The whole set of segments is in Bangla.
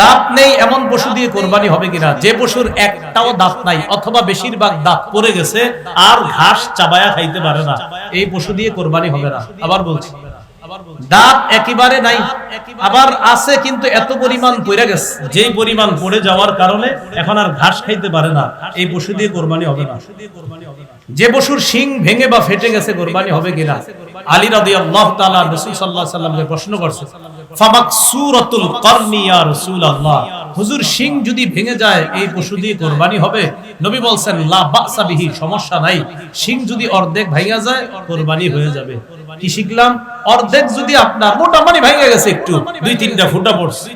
দাঁত নেই এমন পশু দিয়ে কোরবানি হবে কিনা? যে পশুর একটাও দাঁত নাই অথবা বেশিরভাগ দাঁত পড়ে গেছে আর ঘাস চাবায়া খাইতে পারে না, এই পশু দিয়ে কোরবানি হবে না। আবার বলছি, দাঁত একেবারে নাই, আবার আছে কিন্তু এত পরিমাণ পড়ে গেছে, যেই পরিমাণ পড়ে যাওয়ার কারণে এখন আর ঘাস খাইতে পারে না, এই পশু দিয়ে কোরবানি হবে না। যে পশুর শিং ভেঙে বা ফেটে গেছে কোরবানি হবে কিনা? আলী রাদিয়াল্লাহু তাআলা রাসূল সাল্লাল্লাহু আলাইহি ওয়াসাল্লামকে প্রশ্ন করছে, ফামাকসুরাতুল করনি ইয়া রাসূলুল্লাহ, হুজুর শিং যদি ভেঙে যায় এই পশু দিয়ে কোরবানি হবে? নবী বলছেন লা বাসা বিহি, সমস্যা নাই, শিং যদি অর্ধেক ভেঙে যায় কোরবানি হয়ে যাবে। কি শিখলাম? অর্ধেক যদি আপনার মোটামুটি ভেঙে গেছে, একটু 2-3টা ফুটা পড়ছে,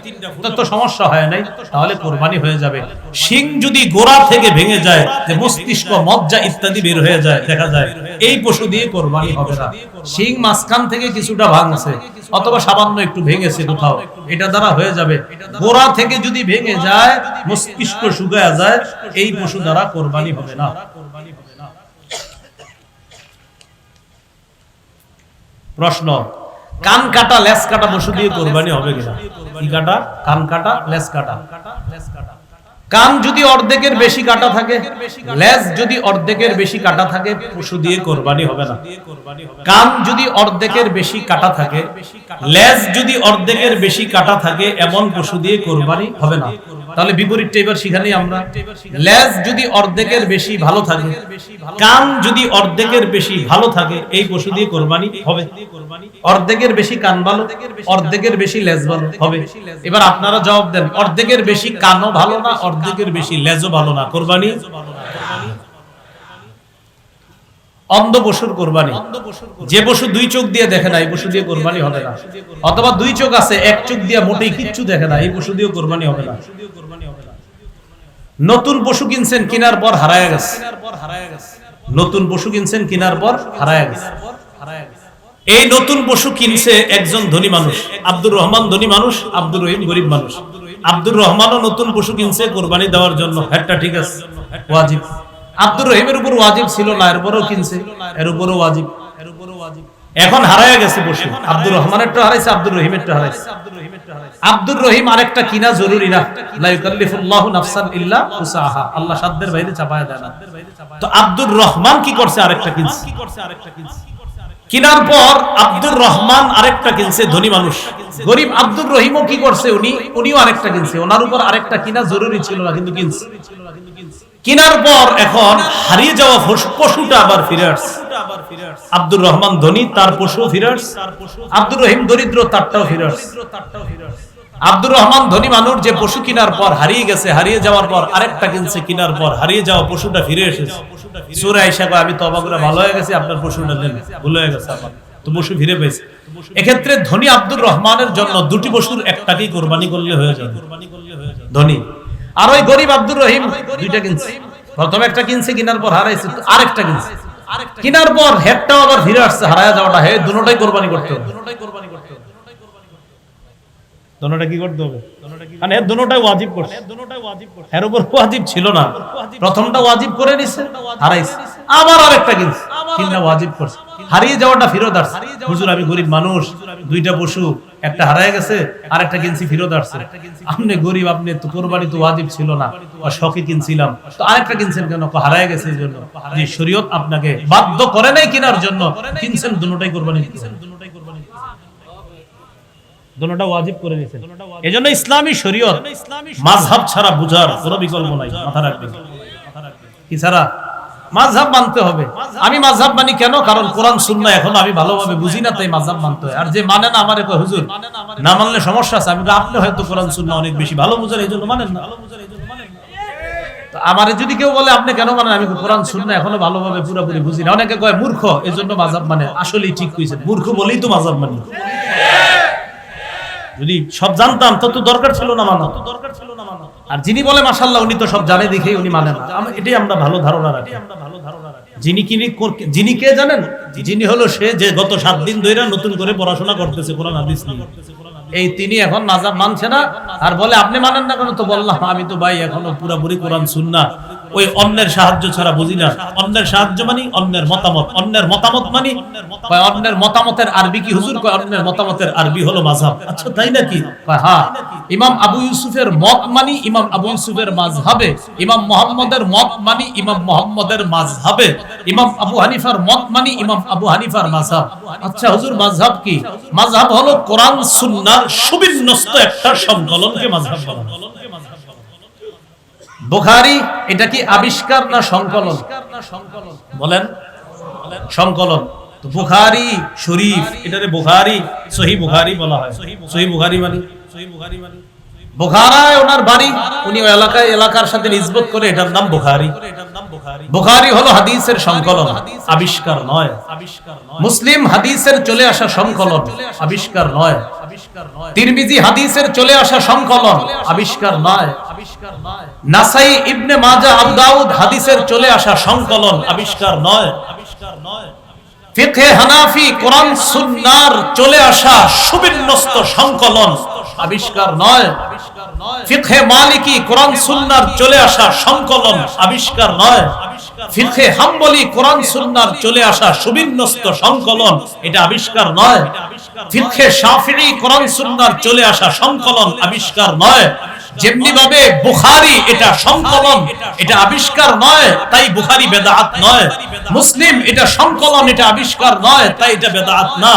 তো সমস্যা হয় নাই, তাহলে কোরবানি হয়ে যাবে। শিং যদি গোড়া থেকে ভেঙে যায়, যে মস্তিষ্ক মজ্জা ইত্যাদি বের হয়ে যায়, দেখা যায়, এই পশু দিয়ে কোরবানি হবে না। শিং মাঝখান থেকে কিছুটা ভাঙছে অথবা সামান্য একটু ভেঙেছে কোথাও, এটা দ্বারা হয়ে যাবে। গোড়া থেকে যদি ভেঙে যায়, মস্তিষ্ক শুকায় যায়, এই পশু দ্বারা কোরবানি হবে না। প্রশ্ন, কান কাটা লেজ কাটা পশু দিয়ে কোরবানি হবে কিনা? কি কাটা? কান কাটা লেজ কাটা। কান যদি অর্ধেকের বেশি কাটা থাকে, লেজ যদি অর্ধেকের বেশি কাটা থাকে, পশু দিয়ে কোরবানি হবে না। কান যদি অর্ধেকের বেশি কাটা থাকে, লেজ যদি অর্ধেকের বেশি কাটা থাকে, এমন পশু দিয়ে কোরবানি হবে না। তাহলে বিপরীতটা এবার শিখানি আমরা। লেজ যদি অর্ধেকের বেশি ভালো থাকে, কান যদি অর্ধেকের বেশি ভালো থাকে, এই পশু দিয়ে কোরবানি হবে। অর্ধেকের বেশি কান ভালো, অর্ধেকের বেশি লেজ ভালো হবে। এবার আপনারা জবাব দেন, অর্ধেকের বেশি কানও ভালো না, অর্ধেকের বেশি লেজও ভালো না, কোরবানি? অন্ধ পশুর কোরবানি, যে পশু 2 চোখ দিয়ে দেখে না, এই পশু দিয়ে কোরবানি হবে না। অথবা 2 চোখ আছে, 1 চোখ দিয়ে মোটেই কিচ্ছু দেখে না, এই পশু দিয়ে কোরবানি হবে না। নতুন পশু কিনছেন, কেনার পর হারায় গেছে, নতুন পশু কিনছেন, কেনার পর হারায় গেছে। এই নতুন পশু কিনছে একজন ধনী মানুষ, আব্দুর রহমান ধনী মানুষ, আব্দুর রহিম গরিব মানুষ। আব্দুর রহমানও নতুন পশু কিনছে কোরবানি দেওয়ার জন্য, এটা ঠিক আছে, ওয়াজিব। আব্দুর রহিমের উপর ওয়াজিব ছিল না, এরপরও কিনছে, এর উপরও ওয়াজিব। এখন হারায় গেছে পশু, আব্দুর রহমানেরটা হারাইছে, আব্দুর রহিমেরটা হারাইছে। আব্দুর রহিম আরেকটা কিনা জরুরি না, লা ইউকাল্লিফুল্লাহু নাফসান ইল্লা উসাহা, আল্লাহ সাধ্যের বাইরে চাপায়া দেয় না। তো আব্দুর রহমান কি করছে? আরেকটা কিনছে। কিনার পর আব্দুর রহমান আরেকটা কিনছে, ধনী মানুষ। গরিব আব্দুর রহিমও কি করছে? উনিও আরেকটা কিনছে, ওনার উপর আরেকটা কিনা জরুরি ছিল না, কিন্তু কিনছে। কিনার পর এখন হারিয়ে যাওয়া পশুটা আবার ফিরে আসছে। আব্দুর রহমান ধনী, তার পশু ফিরে আসছে। আব্দুর রহিম দরিদ্র, তারটাও ফিরে আসছে। আব্দুর রহমান ধনী মানুষ, যে পশু কিনার পর হারিয়ে গেছে, হারিয়ে যাওয়ার পর আরেকটা কিনছে, কিনার পর হারিয়ে যাওয়া পশুটা ফিরে এসেছে। সূরা আয়েশা কয়, আমি তওবা করে ভালো হয়ে গেছি, আপনার পশুটা দেন, ভুল হয়ে গেছে আমার, তো পশু ফিরে পেয়েছে। এক্ষেত্রে ধনী আব্দুর রহমানের জন্য 2টি পশুর একটাকেই কোরবানি করলে হয়ে যাবে, ধনী। আর ওই গরিব আব্দুর রহিম 2টা কিনছে, প্রথমে একটা কিনছে, কিনার পর হারাইছে, আরেকটা কিনছে, কিনার পর হেডটাও আবার ফিরে আসছে, হারায়া যাওয়াটা, হে দুটোটাই কোরবানি করতে হবে। দুটোটা কি করতে হবে? মানে দুটোটাই ওয়াজিব করছে, এর উপর ওয়াজিব ছিল না। প্রথমটা ওয়াজিব করে নিছে, হারাইছে, আবার আরেকটা কিনছে, কিনা ওয়াজিব করছে, হারিয়ে যাওয়াটা ফেরত আসছে। হুজুর আমি গরিব মানুষ, 2টা পশু, একটা হারায় গেছে, আরেকটা কিনছি, ফেরত আসছে। আপনি গরিব, আপনি তো কোরবানি তো ওয়াজিব ছিল না, শখে কিনছিলাম, তো আরেকটা কিনছেন কেন? হারায় গেছে এই জন্য। যে শরীয়ত আপনাকে বাধ্য করে নাই কেনার জন্য, কিনছেন, দুটোটাই কোরবানি দিচ্ছেন, দুটোটা ওয়াজিব করে নিয়েছেন। এজন্য ইসলামী শরীয়ত মাযহাব ছাড়া বুঝার কোনো বিকল্প নাই, মাথা রাখবেন। কি ছাড়া? মাযহাব মানতে হবে। আমি মাযহাব মানি কেন? কারণ কোরআন সুন্নাহ এখন আমি ভালোভাবে বুঝি না, তাই মাযহাব মানতে হয়। আর যে মানে না, আমারে কয় হুজুর না মানলে সমস্যা আছে। আমি আপনি হয়তো কোরআন সুন্নাহ অনেক বেশি ভালো বুঝেন, এইজন্য মানেন না। আমারে যদি কেউ বলে আপনি কেন মানেন, আমি কোরআন সুন্নাহ এখনো ভালোভাবে পুরোপুরি বুঝি না। অনেকে কয় মূর্খ, এজন্য মাযহাব মানে। আসলেই ঠিক কইছেন, মূর্খ বলেই তো মাযহাব মানি। যদি সব জানতাম তো দরকার ছিল না মানা। আর যিনি বলে মাশাআল্লাহ উনি তো সব জানে দেখেই উনি মানে না, এটাই আমরা ভালো ধারণা রাখি। যিনি কে জানেন? যিনি হলো সে যে গত 7 দিন ধরে নতুন করে পড়াশোনা করতেছে কোরআন হাদিস নিয়ে, এই তিনি এখন মাযহাব মানছে না। আর বলে আপনি মানেন না কেন? তো বললাম আমি তো ভাই এখনো পুরোপুরি কোরআন সুন্নাহ ওই অন্যের সাহায্য ছাড়া বুঝি না। অন্যের সাহায্য মানে অন্যের মতামত, অন্যের মতামত মানে অন্যের মতামতের আরবি কি হুজুর? অন্যের মতামতের আরবি হলো মাযহাব। আচ্ছা তাই নাকি? হ্যাঁ, ইমাম আবু ইউসুফের মত মানি ইমাম আবু ইউসুফের মাযহাবে, ইমাম মুহাম্মদের মত মানি ইমাম মুহাম্মদের মাযহাবে, ইমাম আবু হানিফার মত মানি ইমাম আবু হানিফার মাযহাব। আচ্ছা হুজুর মাযহাব কি? মাযহাব হলো কোরআন সুন্নাহর সুবিন্যস্ত একটা সংকলনকে মাযহাব বলা হয়। বুখারী এটা কি আবিষ্কার না সংকলন? বলেন সংকলন। তো বুখারী শরীফ এটারে বুখারী সহিহ বুখারী বলা হয়। সহিহ বুখারী মানে বুখারায় ওনার বাড়ি, উনি ওই এলাকার সাথে নিসবত করে এটার নাম বুখারী। বুখারী হলো হাদিসের সংকলন, আবিষ্কার নয়। মুসলিম হাদিসের চলে আসা সংকলন, আবিষ্কার নয়। তিরমিজি হাদিসের চলে আসা সংকলন, আবিষ্কার নয়। নাসাই ইবনে মাজাহ আবু দাউদ হাদিসের চলে আসা সংকলন, আবিষ্কার নয়। ফিকহে হানাফি কোরআন সুন্নাহর চলে আসা সুবিন্যস্ত সংকলন, আবিষ্কার নয়। ফিকহে মালিকি কোরআন সুন্নাহর চলে আসা সংকলন, আবিষ্কার নয়। ফিকহে হাম্বলি কোরআন সুন্নাহর চলে আসা সুবিন্যস্ত সংকলন, এটা আবিষ্কার নয়। ফিকহে শাফিঈ কোরআন সুন্নাহর চলে আসা সংকলন, আবিষ্কার নয়। যেমনি ভাবে বুখারী এটা সংকলন, এটা আবিষ্কার নয়, তাই বুখারী বেদাত নয়। মুসলিম এটা সংকলন, এটা আবিষ্কার নয়, তাই এটা বেদাত না।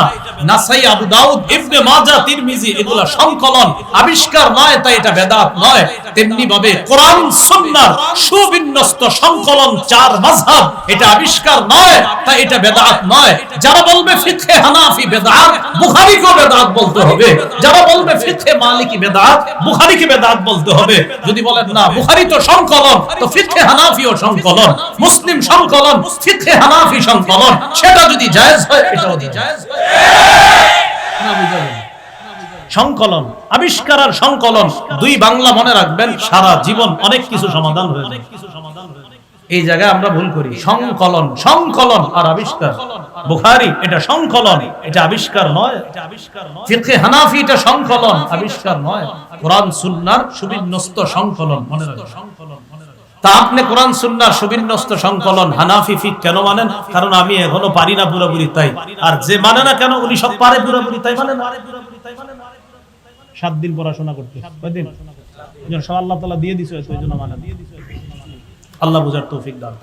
নাসাই, আবু দাউদ, ইবনে মাজাহ, তিরমিজি এগুলা সংকলন, আবিষ্কার নয়, তাই এটা বেদাত নয়। তেমনি ভাবে কোরআন সুন্নাহর সুবিন্যস্ত সংকলন চার মাযহাব, এটা আবিষ্কার নয়, তাই এটা বেদাত নয়। যারা বলবে ফিকহে হানাফি বেদাত, বুখারীকে বেদাত বলতে হবে। যারা বলবে ফিকহে মালিকি বেদাত, বুখারীকে বেদাত বলতে হবে। যদি বলেন না বুখারী তো সংকলন, তো ফিকহে হানাফিও সংকলন, মুসলিম সংকলন, ফিকহে হানাফি সংকলন, সেটা যদি জায়েজ হয় এটাও জায়েজ হয়। না বুঝাবেন সংকলন, আবিষ্কার আর সংকলন দুই বাংলা মনে রাখবেন, সারা জীবন অনেক কিছু সমাধান হয়ে যাবে। এই জায়গায় আমরা ভুল করি। সংকলন, সংকলন আর আবিষ্কার। বুখারী এটা সংকলন, এটা আবিষ্কার নয়। ফিকহে হানাফি এটা সংকলন, আবিষ্কার নয়। কোরআন সুন্নাহর সুবিন্যস্ত সংকলন মনে রাখবেন। তা আপনি কোরআন সুন্নাহর সুবিন্যস্ত সংকলন হানাফি ফিক কেন মানেন? কারণ আমি এখনো পারি না পুরোপুরি তাই। আর যে মানে না কেন উনি সব পারে পুরোপুরি তাই মানে না। 7 দিন পড়াশোনা করতে, কয়দিন? সব আল্লাহ তাআলা দিয়ে দিয়েছে, ওই জন্য মানে আল্লাহ বুঝার তৌফিক দান।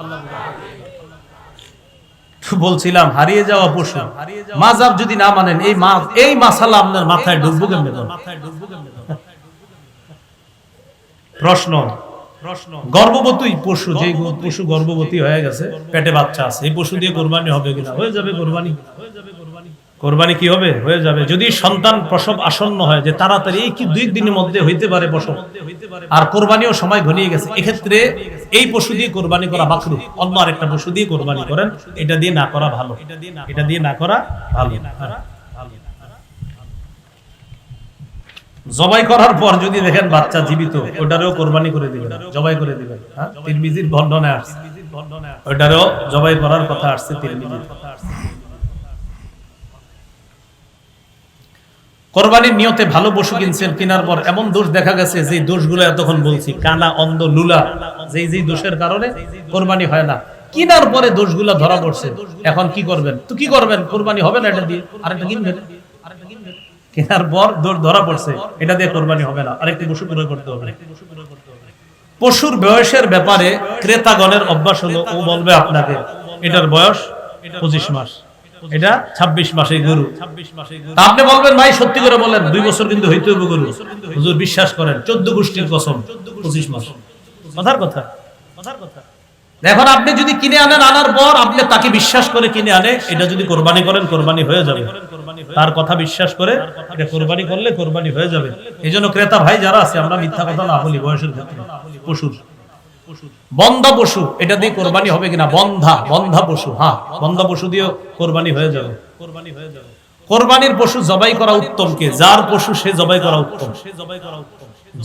বলছিলাম হারিয়ে যাওয়া পশু মাযহাব যদি না মানেন, এই মাসালা আপনার মাথায় ঢুকবো কেমনে? প্রশ্ন, গর্ভবতী পশু, যে পশু গর্ভবতী হয়ে গেছে, পেটে বাচ্চা আছে, এই পশু দিয়ে কোরবানি হবে কিনা? হয়ে যাবে কোরবানি। কোরবানি কি হবে? হয়ে যাবে। যদি সন্তান প্রসব আসন্ন হয়, যে তাড়াতাড়ি এই কি 2 দিনের মধ্যে হইতে পারে প্রসব, আর কোরবানিও সময় ঘনিয়ে গেছে, এক্ষেত্রে এই পশু দিয়ে কোরবানি করা মাকরুহ। অন্য আরেকটা পশু দিয়ে কোরবানি করেন, এটা দিয়ে না করা ভালো, এটা দিয়ে না করা ভালো। জবাই করার পর যদি দেখেন বাচ্চা জীবিত, ওটারও কোরবানি করে দিবেন, জবাই করে দিবেন। হ্যাঁ, তিরমিজির বর্ণনা আসছে, ওটারও জবাই করার কথা আসছে তিরমিজির। কোরবানির নিয়তে ভালো পশু কিনছেন, কেনার পর এমন দোষ দেখা গেছে, যে দোষগুলো এতক্ষণ বলছি, কানা, অন্ধ, লুলা, যেই দোষের কারণে কোরবানি হয় না, কেনার পরে দোষগুলো ধরা পড়ছে। এখন কি করবেন? তো কি করবেন? কোরবানি হবে না এটা দিয়ে, আরেকটা কিনবেন। কেনার পর দোষ ধরা পড়ছে, এটা দিয়ে কোরবানি হবে না, আরেকটি পশু ক্রয় করতে হবে। পশুর বয়সের ব্যাপারে ক্রেতাগণের অভ্যাস হলো, ও বলবে আপনাকে এটার বয়স 25 মাস, এটা 26 মাসের গরু। আপনি বলবেন ভাই সত্যি করে বলেন 2 বছর কিন্তু হইতে হবে গরু। হুজুর বিশ্বাস করেন, 14 গোষ্ঠীর কসম 25 মাস। কথার কথা। এখন আপনি যদি কিনে আনেন, আনার পর আপনি তাকে বিশ্বাস করে কিনে আনে, এটা যদি কোরবানি করেন, কোরবানি হয়ে যাবে। তার কথা বিশ্বাস করে এটা কোরবানি করলে কোরবানি হয়ে যাবে। এইজন্য ক্রেতা ভাই যারা আছে, আমরা মিথ্যা কথা না বলি বয়সের ক্ষেত্রে। পশুর বন্ধা পশু, এটা দিয়ে কোরবানি হবে কিনা? বন্ধা পশু, হ্যাঁ বন্ধা পশু দিয়ে কোরবানি হয়ে যাবে। কোরবানির পশু জবাই করা উত্তম কে? যার পশু সে জবাই করা উত্তম।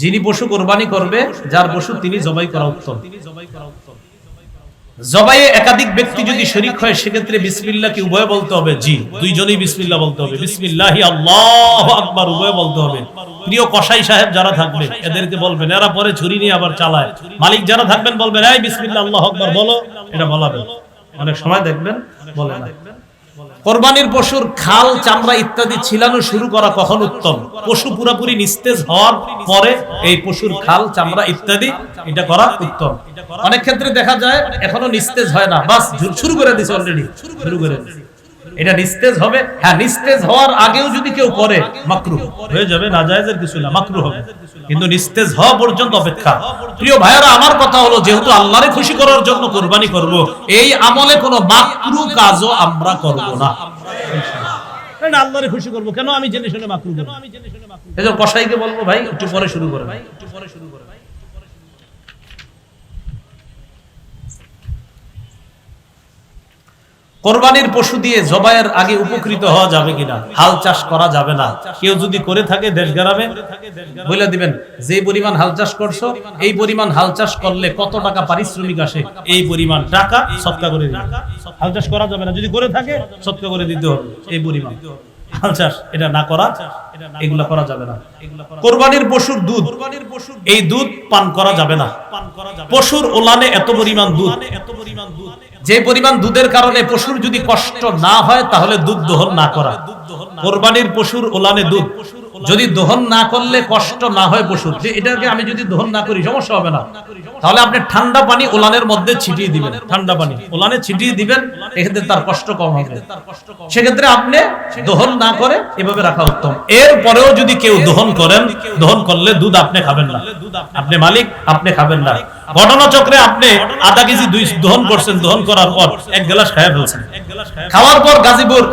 যিনি পশু কোরবানি করবে, যার পশু তিনি জবাই করা উত্তম। জবাইয়ে একাধিক ব্যক্তি যদি শরীক হয় সেক্ষেত্রে বিসমিল্লাহ কি উভয় বলতে হবে? জি, দুইজনেই বিসমিল্লাহ বলতে হবে। বিসমিল্লাহি আল্লাহু আকবার উভয় বলতে হবে। প্রিয় কসাই সাহেব যারা থাকবে এদেরকে বলবেন, এরা পরে ছুরি নিয়ে আবার চালায়। মালিক যারা থাকবেন বলবেন, এই বিসমিল্লাহ আল্লাহু আকবার বলো, এটা বলাবেন। অনেক সময় দেখবেন বলে না। কোরবানির পশুর খাল, চামড়া ইত্যাদি ছিলানো শুরু করা কখন উত্তম? পশু পুরাপুরি নিস্তেজ হওয়ার পরে এই পশুর খাল, চামড়া ইত্যাদি এটা করা উত্তম। অনেক ক্ষেত্রে দেখা যায় এখনো নিস্তেজ হয় না, বাস শুরু করে দিছে অলরেডি, শুরু করে দিছে। এটা নিস্তেজ হবে, হ্যাঁ নিস্তেজ হওয়ার আগেও যদি কেউ করে মাকরুহ হয়ে যাবে, নাজায়েজের কিছু না, মাকরুহ হবে, কিন্তু নিস্তেজ হওয়া পর্যন্ত অপেক্ষা। প্রিয় ভাইরা, আমার কথা হলো যেহেতু আল্লাহরে খুশি করার জন্য কুরবানি করব, এই আমলে কোনো মাকরুহ কাজও আমরা করব না। না, আল্লাহরে খুশি করব কেন আমি জেনে শুনে মাকরুহ করব? এজন্য কসাইকে বলবো, ভাই একটু পরে শুরু করে, ভাই একটু পরে শুরু করে। কোরবানির পশু দিয়ে জবাইয়ের আগে উপকৃত হওয়া যাবে কিনা? হাল চাষ করা যাবে না। কেউ যদি করে থাকে দেশ গ্রামে বলে দিবেন, যে পরিমাণ হাল চাষ করছো এই পরিমাণ হাল চাষ করলে কত টাকা পারিশ্রমিক আসে, এই পরিমাণ টাকা সদকা করে দিবেন। হাল চাষ করা যাবে না, যদি করে থাকে সদকা করে দিতে হবে এই পরিমাণ। হাল চাষ এটা না করা, এগুলা করা যাবে না। কোরবানির পশুর দুধ, এই দুধ পান করা যাবে না। পশুর ওলানে এত পরিমাণ দুধ, যে পরিমাণ দুধের কারণে পশুর যদি কষ্ট না হয় তাহলে দুধ দহন না করা। কোরবানির পশুর ওলানে দুধ যদি দহন না করলে কষ্ট না হয় পশুর, যে এটাকে আমি যদি দহন না করি সমস্যা হবে না, তাহলে আপনি ঠান্ডা পানি ওলানের মধ্যে ছিটিয়ে দিবেন, ঠান্ডা পানি ওলানে ছিটিয়ে দিবেন, এক্ষেত্রে তার কষ্ট কম হবে। সেক্ষেত্রে আপনি দহন না করে এভাবে রাখা উত্তম। এরপরেও যদি কেউ দহন করেন, দহন করলে দুধ আপনি খাবেন না, আপনি মালিক, আপনি খাবেন না। ঘটনাচক্রে আপনি আধা কেজি দহন করছেন, দহন করার পর এক গ্লাস খাইয়া ফেলছেন। খাওয়ার পর গাজীপুর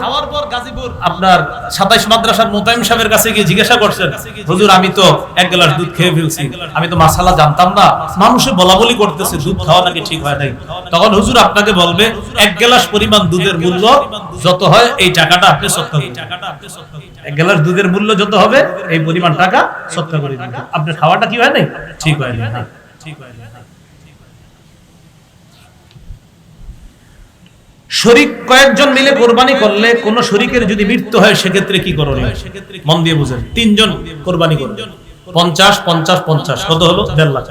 আপনার 27 মাদ্রাসার মোতায়েম সাহেবের কাছে গিয়ে জিজ্ঞাসা করছেন, হুজুর আমি তো এক গ্লাস দুধ খেয়ে ফেলছি, আমি তো মাসালা জানতাম না, মানুষে বলা বলি করতেছে দুধ খাওয়া নাকি ঠিক হয় নাই। তখন হুজুর আপনাকে বলবে, এক গ্লাস পরিমাণ দুধের মূল্য যত হয় এই টাকাটা আপনি সদকা করুন। এক গ্লাস দুধের মূল্য যত হবে এই পরিমাণ টাকা সদকা করে দিন। আপনার খাওয়াটা কি হয় নাই? ঠিক হয় না, ঠিক হয় না। শরীক কয়েকজন মিলে কোরবানি করলে কোন শরীকের যদি মৃত্যু হয় সেক্ষেত্রে কি করণীয়? মন দিয়ে বুঝেন। 3 জন কোরবানি করবেন, 50 50 50 কত হলো? 1.5 লাখ।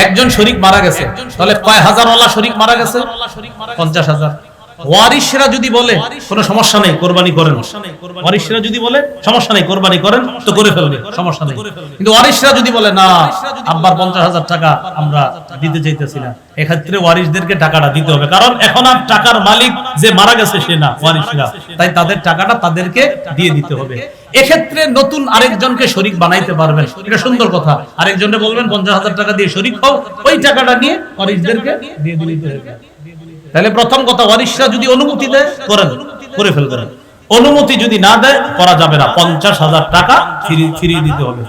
একজন শরীক মারা গেছে, তাহলে কয় হাজার ওয়ালা শরীক মারা গেছে? 50,000। ওয়ারিশরা যদি বলে কোনো সমস্যা নেই কোরবানি করেন, ওয়ারিশরা যদি বলে সমস্যা নেই কোরবানি করেন, তো করে ফেলবে, সমস্যা নেই। কিন্তু ওয়ারিশরা যদি বলে না আব্বার 50,000 টাকা আমরা দিতে চাইতেছি না, এক্ষেত্রে ওয়ারিশদেরকে টাকাটা দিতে হবে, কারণ এখন আর টাকার মালিক যে মারা গেছে সে না, ওয়ারিশরা, তাই তাদের টাকাটা তাদেরকে দিয়ে দিতে হবে। এক্ষেত্রে নতুন আরেকজনকে শরীক বানাইতে পারবেন, এটা সুন্দর কথা। আরেকজনকে বলবেন 50,000 টাকা দিয়ে শরীক হও, ওই টাকাটা নিয়ে ওয়ারিশদেরকে দিয়ে দিতে হবে। তাহলে প্রথম কথা, ওয়ারিশরা যদি অনুমতি দেয় করেন, করে ফেলবেন। অনুমতি যদি না দেয় করা যাবে না, 50,000 টাকা ফিরিয়ে দিতে হবে।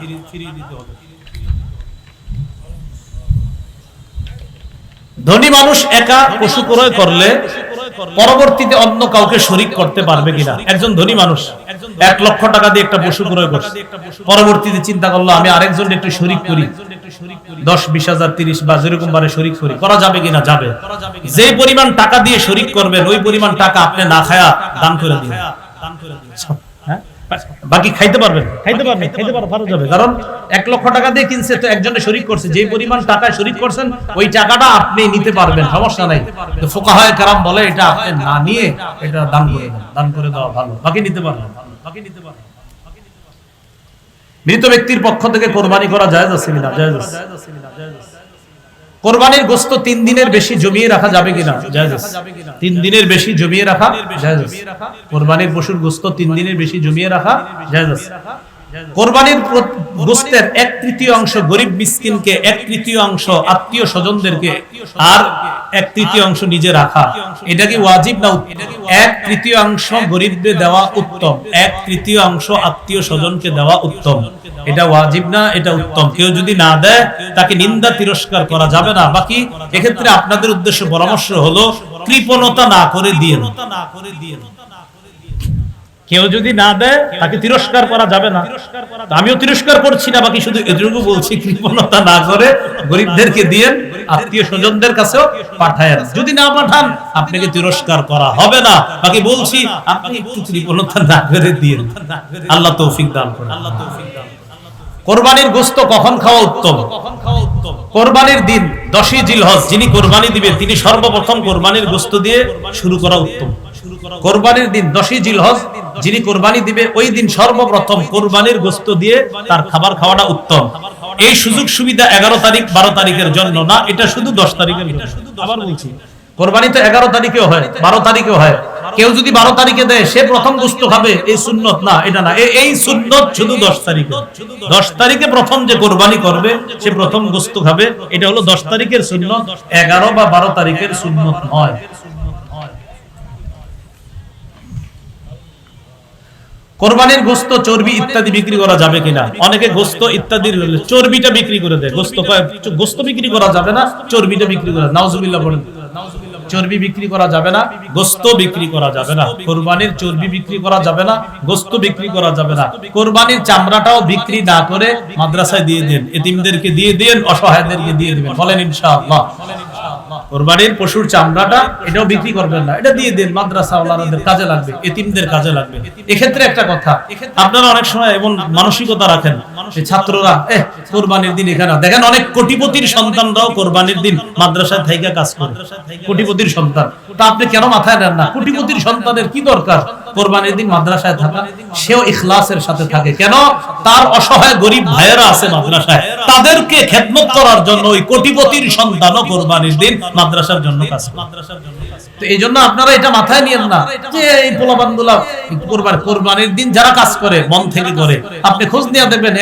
ধনী মানুষ একা পশু ক্রয় করলে পরবর্তীতে অন্য কাউকে শরীক করতে পারবে কিনা? একজন ধনী মানুষ 1 লক্ষ টাকা দিয়ে একটা পশু ক্রয় করছে, পরবর্তীতে চিন্তা করলো আমি আরেকজন একটু শরীক করি, 10, 20,000, 30 বা যেরকম বারে শরীক করি, করা যাবে কিনা? যাবে। যে পরিমাণ টাকা দিয়ে শরীক করবেন ওই পরিমাণ টাকা আপনি না খায়া দান করে দিন, বাকি খাইতে পারবেন, পারা যাবে। কারণ 1 লক্ষ টাকা দিয়ে কিনছে, তো একজনে শরীক করছে, যে পরিমাণ টাকায় শরীক করছেন ওই টাকাটা আপনি নিতে পারবেন, সমস্যা নাই। তো ফুকাহায়ে কেরাম বলে এটা আপনি না নিয়ে এটা দান করে দেন, দান করে দেওয়া ভালো, বাকি নিতে পারবেন। মৃত ব্যক্তির পক্ষ থেকে কোরবানি করা জায়েজ আছে কিনা? জায়েজ আছে। কোরবানির গোশত 3 দিনের বেশি জমিয়ে রাখা যাবে কিনা? জায়েজ আছে। 3 দিনের বেশি জমিয়ে রাখা জায়েজ আছে। কোরবানির পশুর গোশত 3 দিনের বেশি জমিয়ে রাখা জায়েজ আছে। কোরবানির গোশতের 1/3 অংশ গরিব মিসকিনকে, 1/3 অংশ আত্মীয় স্বজনদেরকে, আর 1/3 অংশ নিজে রাখা, এটা কি ওয়াজিব না? 1/3 অংশ গরিবদের দেওয়া উত্তম, 1/3 অংশ আত্মীয় স্বজনকে দেওয়া উত্তম। এটা ওয়াজিব না, এটা উত্তম। কেউ যদি না দেয় তাকে নিন্দা তিরস্কার করা যাবে না। বাকি এক্ষেত্রে আপনাদের উদ্দেশ্য পরামর্শ হলো কৃপণতা না করে দিয়েন। কেউ যদি না দেয় তাকে তিরস্কার করা যাবে না। আমিও তিরস্কার করছি না, বাকি শুধু এটুকু বলছি কৃপণতা না করে গরিবদেরকে দিয়েন, আত্মীয় স্বজনদের কাছেও পাঠায়েন। যদি না পাঠান আপনাকে তিরস্কার করা হবে না, বাকি বলছি আপনি একটু কৃপণতা না করে দিয়েন। আল্লাহ তৌফিক দান করেন। কোরবানির গোশত কখন খাওয়া উত্তম? কোরবানির দিন 10ই জিলহজ যিনি কোরবানি দিবে তিনি সর্বপ্রথম কোরবানির গোশত দিয়ে শুরু করা উত্তম। কোরবানির দিন 10ই জিলহজ যিনি কোরবানি দিবে ওই দিন সর্বপ্রথম কোরবানির গোশত দিয়ে তার খাবার খাওয়াটা উত্তম। এই সুযোগ সুবিধা 11 তারিখ 12 তারিখের জন্য না, এটা শুধু 10 তারিখের জন্য। আবার বলছি, কোরবানি তো 11 তারিখেও হয়, 12 তারিখেও হয়। কেউ যদি 12 তারিখে দেয় সে প্রথম গোশত খাবে, এই সুন্নত না, এটা না। এই সুন্নত শুধু 10 তারিখে। 10 তারিখে প্রথম যে কোরবানি করবে সে প্রথম গোশত খাবে, এটা হলো 10 তারিখের সুন্নত, 11 বা 12 তারিখের সুন্নত নয়। কোরবানির গোশত চর্বি ইত্যাদি বিক্রি করা যাবে কিনা? অনেকে গোশত ইত্যাদির চর্বিটা বিক্রি করে দেয়। গোশত বিক্রি করা যাবে না, চর্বিটা বিক্রি করা। নাউজুবিল্লাহ বলেন। চর্বি বিক্রি করা যাবে না, গোশত বিক্রি করা যাবে না। কোরবানির চর্বি বিক্রি করা যাবে না, গোশত বিক্রি করা যাবে না। কোরবানির চামড়াটাও বিক্রি না করে মাদ্রাসায় দিয়ে দেন, এতিমদেরকে দিয়ে দেন, অসহায়দেরকে দিয়ে দিবেন। বলেন ইনশাআল্লাহ। কোরবানির পশুর চামড়াটা এটাও বিক্রি করবেন না, এটা দিয়ে দেন, মাদ্রাসা ওয়ালাদের কাজে লাগবে, এতিমদের কাজে লাগবে। এক্ষেত্রে একটা কথা, আপনারা অনেক সময় এমন মানসিকতা রাখেন ছাত্ররা কোরবানির দিন এখানে দেখেন অনেক কোটিপতির সন্তানরাও কোরবানির দিন মাদ্রাসায় থাইকা কাজ করে। কোটিপতির সন্তান, তা আপনি কেন মাথায় নেন না? কোটিপতির সন্তানের কি দরকার কোরবানির দিন মাদ্রাসায় থাকা? সেও ইখলাসের সাথে থাকে। কেন? তার অসহায় গরিব ভাইয়েরা আছে মাদ্রাসায়, তাদেরকে খেদমত করার জন্য ওই কোটিপতির সন্তানও কোরবানির দিন মাদ্রাসার জন্য কাজ করে। তো এই জন্য আপনারা এটা মাথায় নিয়েন না যে এই পোলাপানগুলা কোরবানির দিন যারা কাজ করে মন থেকে করে। আপনি খোঁজ নিয়ে দেখবেন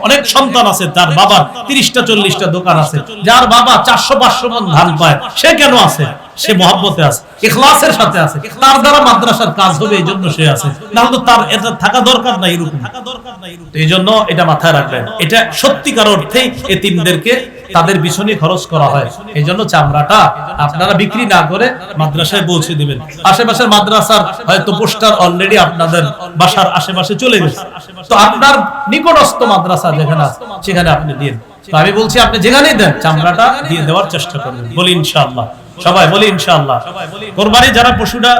অনেক সন্তান আছে তার বাবার 30টা 40টা দোকান আছে, যার বাবা 400-500 মণ ধান পায়। সে কেন আছে? সে মহব্বতে আছে, ইখলাসের সাথে আছে। তার দ্বারা মাদ্রাসার কাজ হবে, এই জন্য সে আছে, না হলে তার এটা থাকা দরকার নাই। এরকম এই জন্য এটা মাথায় রাখবেন। এটা সত্যিকার অর্থেই এতিমদেরকে তাদের পিছনে খরচ করা হয়। এই জন্য চামড়াটা আপনারা বিক্রি না করে মাদ্রাসায় পৌঁছে দিবেন। আশেপাশের মাদ্রাসার হয়তো পোস্টার অলরেডি আপনাদের বাসার আশেপাশে চলে গেছে, তো আপনার নিকটস্থ মাদ্রাসা যেখানে আছে সেখানে আপনি দিন। তো আমি বলছি আপনি যেখানেই দেন চামড়াটা দিয়ে দেওয়ার চেষ্টা করবেন। বলি ইনশাআল্লাহ, সবাই বলি ইনশাআল্লাহ। কোরবানি যারা পশুটা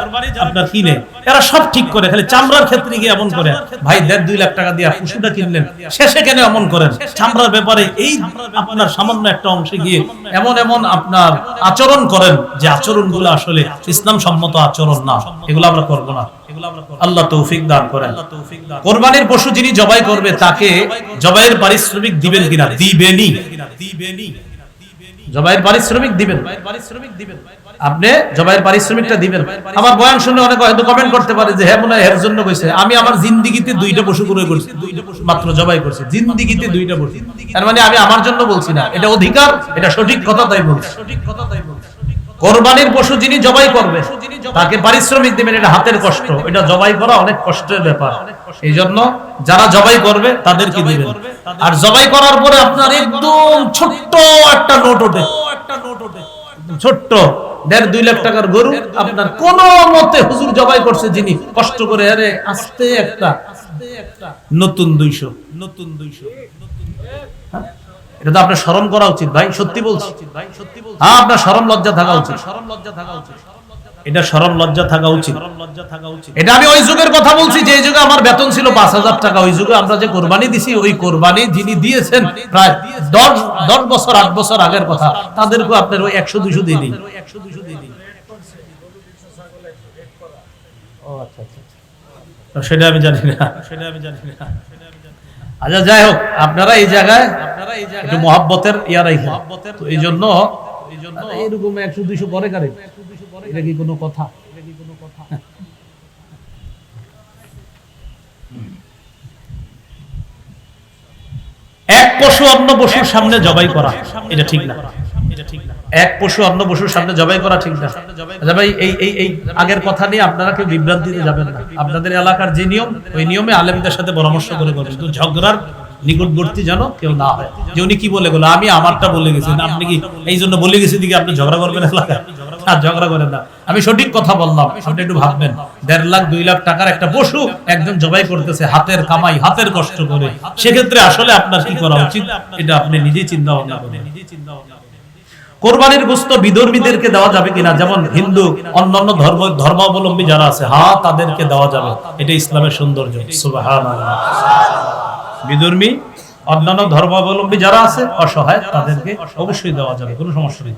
আপনার কিনে এরা সব ঠিক করে, খালি চামড়ার ক্ষেত্রে গিয়ে এমন করে ভাই 1.5-2 লাখ টাকা দিয়ে পশুটা কিনলেন, শেষে কেন এমন করেন? চামড়ার ব্যাপারে এই আপনার সামান্য একটা অংশে গিয়ে এমন এমন আপনার আচরণ করেন যে আচরণগুলো আসলে ইসলাম সম্মত আচরণ না। এগুলো আমরা করব না। আল্লাহ তৌফিক দান করেন। কোরবানির পশু যিনি জবাই করবে তাকে জবাইয়ের পারিশ্রমিক দিবেন কিনা? দিবেনই। জবাইয়ের পারিশ্রমিক দিবেন, আপনি জবাইয়ের পারিশ্রমিকটা দিবেন। আমার বয়ান শুনে অনেকে হয়তো কমেন্ট করতে পারে যে হ্যাঁ মনে হয় এর জন্য কইছে। আমি আমার জিন্দেগিতে 2টা পশু ক্রয় করছি, মাত্র জবাই করছি, জিন্দেগিতে 2টা পশু। তার মানে আমি আমার জন্য বলছি না, এটা অধিকার, এটা সঠিক কথা, তাই বলছি। কোরবানির পশু যিনি জবাই করবে তাকে পারিশ্রমিক দিবেন, এটা হাতের কষ্ট, এটা জবাই করা অনেক কষ্টের ব্যাপার। এই জন্য যারা জবাই করবে তাদেরকে দিবেন। আর জবাই করার পরে আপনার একদম ছোট্ট একটা নোট ওঠে, ছোট্ট 1.5-2 লাখ টাকার গরু আপনার কোন মতে হুজুর জবাই করছে যিনি কষ্ট করে, আরে আস্তে একটা নতুন 200। এটা তো আপনার শরম করা উচিত ভাই, সত্যি বলছি। হ্যাঁ, আপনার শরম লজ্জা থাকা উচিত, এটা শরম লজ্জা থাকা উচিত। এটা আমি ওই যুগের কথা বলছি যে যুগে আমার বেতন ছিল 5,000 টাকা। ওই যুগে আমরা যে কোরবানি দিছি, ওই কোরবানি যিনি দিয়েছেন প্রায় 10 বছর 8 বছর আগের কথা, তাদেরকে আপনার ওই 100-200 দিয়ে দিই। সেটা আমি জানি না। আচ্ছা, যাই হোক, আপনারা এই জায়গায় একটু মহব্বতের ইয়া রাখেন। এই জন্য এরকম 100-200 পরে কারে, এটা কি কোনো কথা? এক পশু অন্য পশুর সামনে জবাই করা এটা ঠিক না। এক পশু অন্য পশুর সামনে জবাই করা ঠিক না। আচ্ছা ভাই, এই আগের কথা নিয়ে আপনারা কেউ বিভ্রান্তিতে যাবেন না। আপনাদের এলাকার যে নিয়ম, ওই নিয়মে আলেমদের সাথে পরামর্শ করে করবেন, তো ঝগড়ার নিকটবর্তী যেন কেউ না হয়। যে উনি কি বলে গেল, আমি আমারটা বলে গেছি, আপনি কি এই জন্য বলে গেছি দিকে আপনি ঝগড়া করবেন এলাকায়? আর ঝগড়া করেন না, আমি সঠিক কথা বললাম, আপনি একটু ভাববেন 1.5 লাখ 2 লাখ টাকার একটা পশু একজন জবাই করতেছে হাতের কামাই, হাতের কষ্ট করে, সেক্ষেত্রে আসলে আপনার কি করা উচিত এটা আপনি নিজেই চিন্তা ভাবনা করবেন। কোরবানির গোশত বিধর্মীদেরকে দেওয়া যাবে কিনা, যেমন হিন্দু অন্যান্য ধর্মাবলম্বী যারা আছে, হ্যাঁ তাদেরকে দেওয়া যাবে, এটা ইসলামের সৌন্দর্য। সুবহানাল্লাহ। বিধর্মী অন্যান্য ধর্মাবলম্বী যারা আছে অসহায়, তাদেরকে অবশ্যই দেওয়া যাবে, কোনো সমস্যা নেই।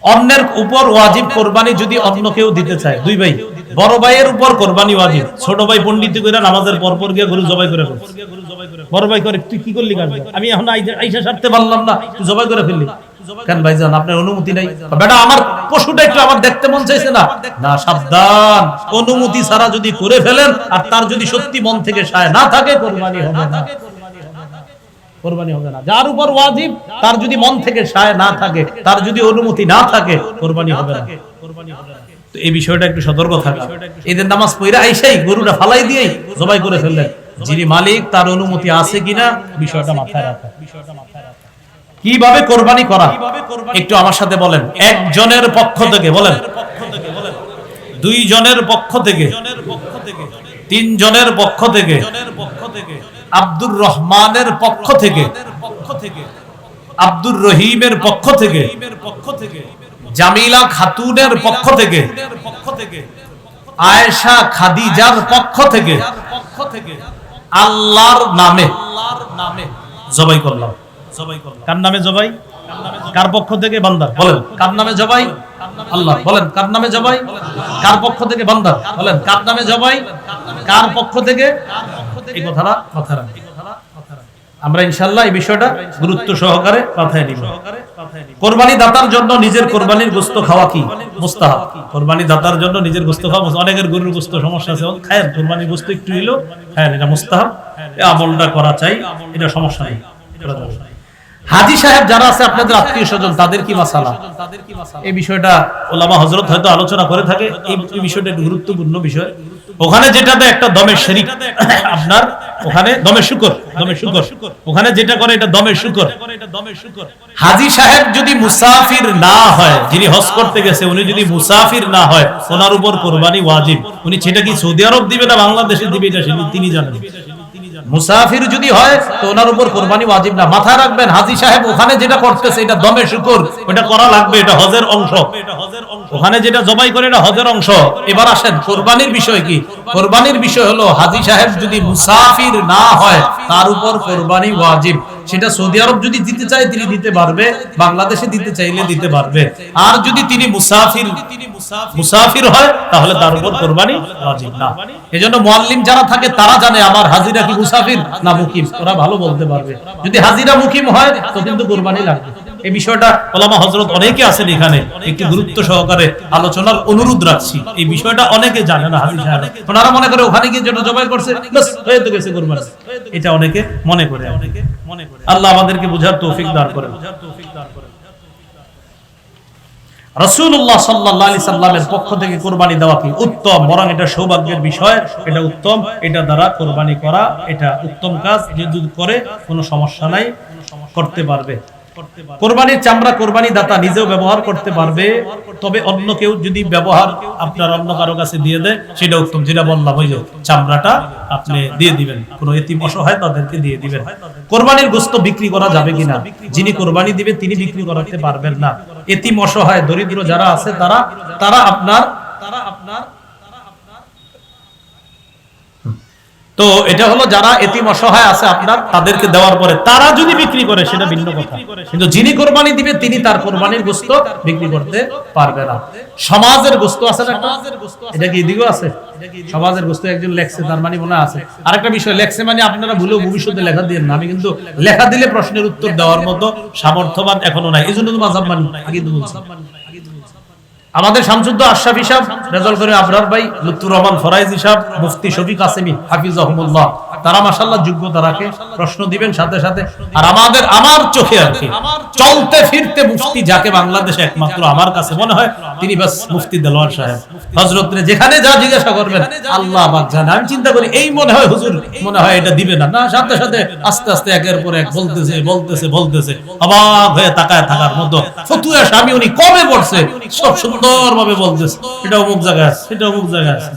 অন্যের উপর ওয়াজিব কোরবানি যদি অন্য কেউ দিতে চায়, দুই ভাই, বড় ভাইয়ের উপর কোরবানি ওয়াজিব, ছোট ভাই পণ্ডিতি করে নামাজের পরপর গিয়ে গরু জবাই করে ফেলছে। বড় ভাই করে তুই কি করলি কাজ, আমি এখন আইসা সারতে পারলাম না, তুই জবাই করে ফেললি কেন ভাইজান, আপনার অনুমতি নাই? বেটা আমার পশুটা একটু আমার দেখতে মন চাইছে না, না সাবধান, অনুমতি ছাড়া যদি করে ফেলেন আর তার যদি সত্যি মন থেকে সায় না থাকে, কোরবানি হবে না, কোরবানি হবে না। যার উপর ওয়াজিব তার যদি মন থেকে সায় না থাকে, তার যদি অনুমতি না থাকে, কোরবানি হবে না। তো এই বিষয়টা একটু সতর্ক থাকা। ঈদের নামাজ পড়া আইসাই গরুটা ফালাই দিয়েই জবাই করে ফেললেন, যিনি মালিক তার অনুমতি আছে কিনা বিষয়টা মাথায় রাখা। কিভাবে কোরবানি করা একটু আমার সাথে বলেন। একজনের পক্ষ থেকে বলেন, 2 জনের পক্ষ থেকে, 3 জনের পক্ষ থেকে, আব্দুর রহমানের পক্ষ থেকে, আব্দুর রহিমের পক্ষ থেকে, জামিলা খাতুনের পক্ষ থেকে, আয়েশা খাদিজার পক্ষ থেকে, আল্লাহর নামে জবাই করলাম। কার নামে জবাই? কার পক্ষ থেকে? বান্দার। বলেন কার নামে জবাই? আল্লাহ। বলেন কার নামে জবাই? কার পক্ষ থেকে? বান্দার। বলেন কার নামে জবাই? কার পক্ষ থেকে? এই কথাটা মাথায় রাখবেন। আমরা ইনশাআল্লাহ এই বিষয়টা গুরুত্ব সহকারে মাথায় নিব। কোরবানি দাতার জন্য নিজের কোরবানির গোশত খাওয়া কি মুস্তাহাব? কোরবানি দাতার জন্য নিজের গোশত খাওয়া, অনেকের গরুর গোশত সমস্যা আছে, খায়েন কোরবানির গোশত একটু হইলো খায়েন, এটা মুস্তাহাব, এই আমলটা করা চাই, এটা সমস্যা নেই। হাজী সাহেব যারা আছে আপনাদের আত্মীয় স্বজন, তাদের কি মাসালা? এই বিষয়টা ওলামা হযরত হয়তো আলোচনা করে থাকে, এই বিষয়টা একটু গুরুত্বপূর্ণ বিষয়। ওখানে যেটাতে একটা দমের শরীক, আপনার ওখানে দমের শুকর, ওখানে যেটা করে এটা দমের শুকর। হাজী সাহেব যদি মুসাফির না হয়, যিনি হজ করতে গেছে উনি যদি মুসাফির না হয়, ওনার উপর কোরবানি ওয়াজিব। উনি সেটা কি সৌদি আরব দিবে না বাংলাদেশে দিবে, এটা তিনি জানেন। মুসাফির যদি হয় তো ওনার উপর কোরবানি ওয়াজিব না। মাথায় রাখবেন, হাজী সাহেব ওখানে যেটা করতেছে এটা দমে শুকর, ওটা করা লাগবে, এটা হজের অংশ। ওখানে যেটা জবাই করে এটা হজের অংশ। এবার আসেন কোরবানির বিষয় কি? কোরবানির বিষয় হলো হাজী সাহেব যদি মুসাফির না হয় তার উপর কোরবানি ওয়াজিব। সেটা সৌদি আরব যদি দিতে চায় তিনি দিতে পারবে, বাংলাদেশে দিতে চাইলে দিতে পারবে। আর যদি তিনি মুসাফির হয় তাহলে তার উপর কোরবানি ওয়াজিব না। এজন্য মুআল্লিম যারা থাকে তারা জানে আমার হাজিরা কি মুসাফির না মুকিম, ওরা ভালো বলতে পারবে। যদি হাজিরা মুকিম হয় তো কিন্তু কোরবানি লাগবে। এই বিষয়টা ওলামা হযরত অনেকে আছেন এখানে, একটু গুরুত্ব সহকারে আলোচনার অনুরোধ রাখছি। এই বিষয়টা অনেকে জানে না হাজী সাহেব, ওনারা মনে করে ওখানে গিয়ে যেটা জবাই করছে বাস হয়ে তো গেছে কোরবানি, এটা অনেকে মনে করে। আল্লাহ আমাদেরকে বুঝার তৌফিক দান করেন। রাসূলুল্লাহ সাল্লাল্লাহু আলাইহি সাল্লামের পক্ষ থেকে কোরবানি দেওয়া কি উত্তম, বরং এটা সৌভাগ্যের বিষয়, এটা উত্তম, এটা দ্বারা কোরবানি করা এটা উত্তম কাজ। যে যদি করে কোনো সমস্যা নাই, করতে পারবে। কোরবানির চামড়া কোরবানি দাতা নিজেও ব্যবহার করতে পারবে, তবে অন্য কেউ যদি ব্যবহার আপনার অন্য কারো কাছে দিয়ে দেয় সেটা উত্তম। যেটা বললাম ওই যে চামড়াটা আপনি দিয়ে দিবেন, কোনো এতিম অসহায় তাদেরকে দিয়ে দিবেন। কোরবানির গোশত বিক্রি করা যাবে কিনা? যিনি কোরবানি দিবে তিনি বিক্রি করাতে পারবেন না। এতিম অসহায় দরিদ্র যারা আছে তারা আপনার তো এটা হলো যারা এতিম অসহায় আছে আপনার, তাদেরকে দেওয়ার পরে তারা যদি বিক্রি করে সেটা ভিন্ন কথা, কিন্তু যিনি কোরবানি দিবে তিনি তার কোরবানির গোশত বিক্রি করতে পারবে না। সমাজের গোশত আছে না, এটা কি এদিকেও আছে? সমাজের গোশত একজন লেখছে, তার মানে মনে আছে। আরেকটা বিষয়, লেখছে মানে আপনারা ভুলেও ভবিষ্যতে লেখা দিয়েন না। আমি কিন্তু লেখা দিলে প্রশ্নের উত্তর দেওয়ার মতো সামর্থ্যবান এখনো নাই, এই জন্য তো মাযহাব মানি, আগে তো বলছি। আমাদের শামসুদ্দ আশরাফি সাহেব, রেজাউল করিম আবরার ভাই, লুৎফুর রহমান ফরাইজি সাহেব, মুফতি শফিক কাসেমি হাফিজাহুমুল্লাহ, তারা মাশাআল্লাহ যোগ্যতা রাখে, প্রশ্ন দিবেন সাথে সাথে। আর আমার চোখে আর কি চলতে ফিরতে মুফতি যাকে বাংলাদেশে একমাত্র আমার কাছে মনে হয় তিনি বাস মুফতি দেলোয়ার সাহেব। হযরত রে যেখানে যা জিজ্ঞাসা করবেন আল্লাহ পাক জানে। আমি চিন্তা করি এই মনে হয় হুজুর মনে হয় এটা দিবে না, না সাথে সাথে আস্তে আস্তে একের পর এক বলতেছে অবাক হয়ে তাকায় থাকার মতো ফতুয়া স্বামী উনি কবে পড়ছে সব সুন্দরভাবে বলতেছে, এটা অমুক জায়গায় আছে, এটা অমুক জায়গায় আছে,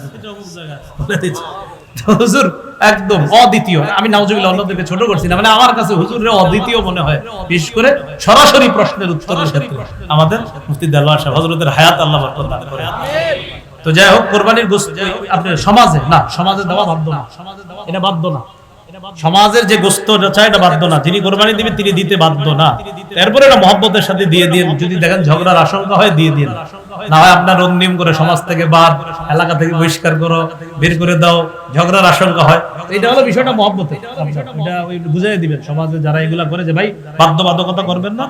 হুজুর একদম অদ্বিতীয়। আমি নাউজুবিল্লাহ অন্যদেরকে ছোট করছি না, মানে আমার কাছে হুজুরের অদ্বিতীয় মনে হয়, বিশেষ করে সরাসরি প্রশ্নের উত্তরের ক্ষেত্রে আমাদের মুফতি দেলোয়ার সাহেব, হযরতের হায়াত আল্লাহ বরকত দান করেন। তো যাই হোক, কোরবানির গোশত আপনার সমাজে না, সমাজে দেওয়া বাধ্য না, এটা বাধ্য না। সমাজের যে গোশত চাই এটা বাধ্য না, যিনি কোরবানি দিবেন তিনি দিতে বাধ্য না। এরপরে এটা মহব্বতের সাথে দিয়ে দিন, যদি দেখেন ঝগড়ার আশঙ্কা হয় দিয়ে দিন, না হয় আপনার রন্নিম করে সমাজ থেকে বাদ, এলাকা থেকে বহিষ্কার করো, বের করে দাও, ঝগড়ার আশঙ্কা হয়। এটা হলো বিষয়টা মহব্বতে, এটা ওই বুঝাই দিবেন সমাজে যারা এগুলা করে যে ভাই বাধ্যবাধকতা করবেন না,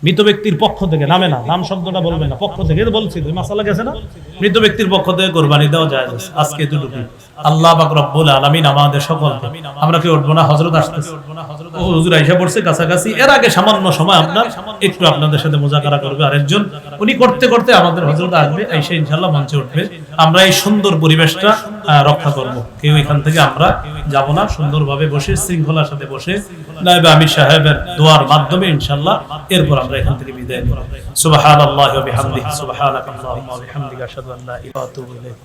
মৃত ব্যক্তির পক্ষ থেকে, নামে না, নাম শব্দটা বলবেন না, পক্ষ থেকে বলছি তো মাসালা গেছে না, মৃত ব্যক্তির পক্ষ থেকে কোরবানি দেওয়া যায়। আজকে এতটুকু। আল্লাহ পাক রব্বুল আলামিন আমাদের সকলকে, আমরা কি উঠবো না, হযরত আসতেছে, ও হুজুর আয়েশা পড়ছে কাছাকাছি, এর আগে সামান্য সময় আপনার একটু আপনাদের সাথে মুজাকারা করবে আরেকজন, উনি করতে করতে আমাদের হযরত আসবে, আয়েশা ইনশাআল্লাহ মঞ্চে উঠবে। আমরা এই সুন্দর পরিবেশটা রক্ষা করব, কেউ এখান থেকে আমরা যাব না, সুন্দরভাবে বসে শৃঙ্খলার সাথে বসে নায়েবে আমির সাহেবের দোয়ার মাধ্যমে ইনশাআল্লাহ এরপর আমরা এখান থেকে বিদায় নেব। সুবহানাল্লাহি ওয়া বিহামদিহি, সুবহানাকাল্লাহুম্মা ওয়া বিহামদিকা, আশহাদু আল্লা ইলাহা ইল্লা আনতা, আস্তাগফিরুকা ওয়া আতুবু ইলাইক।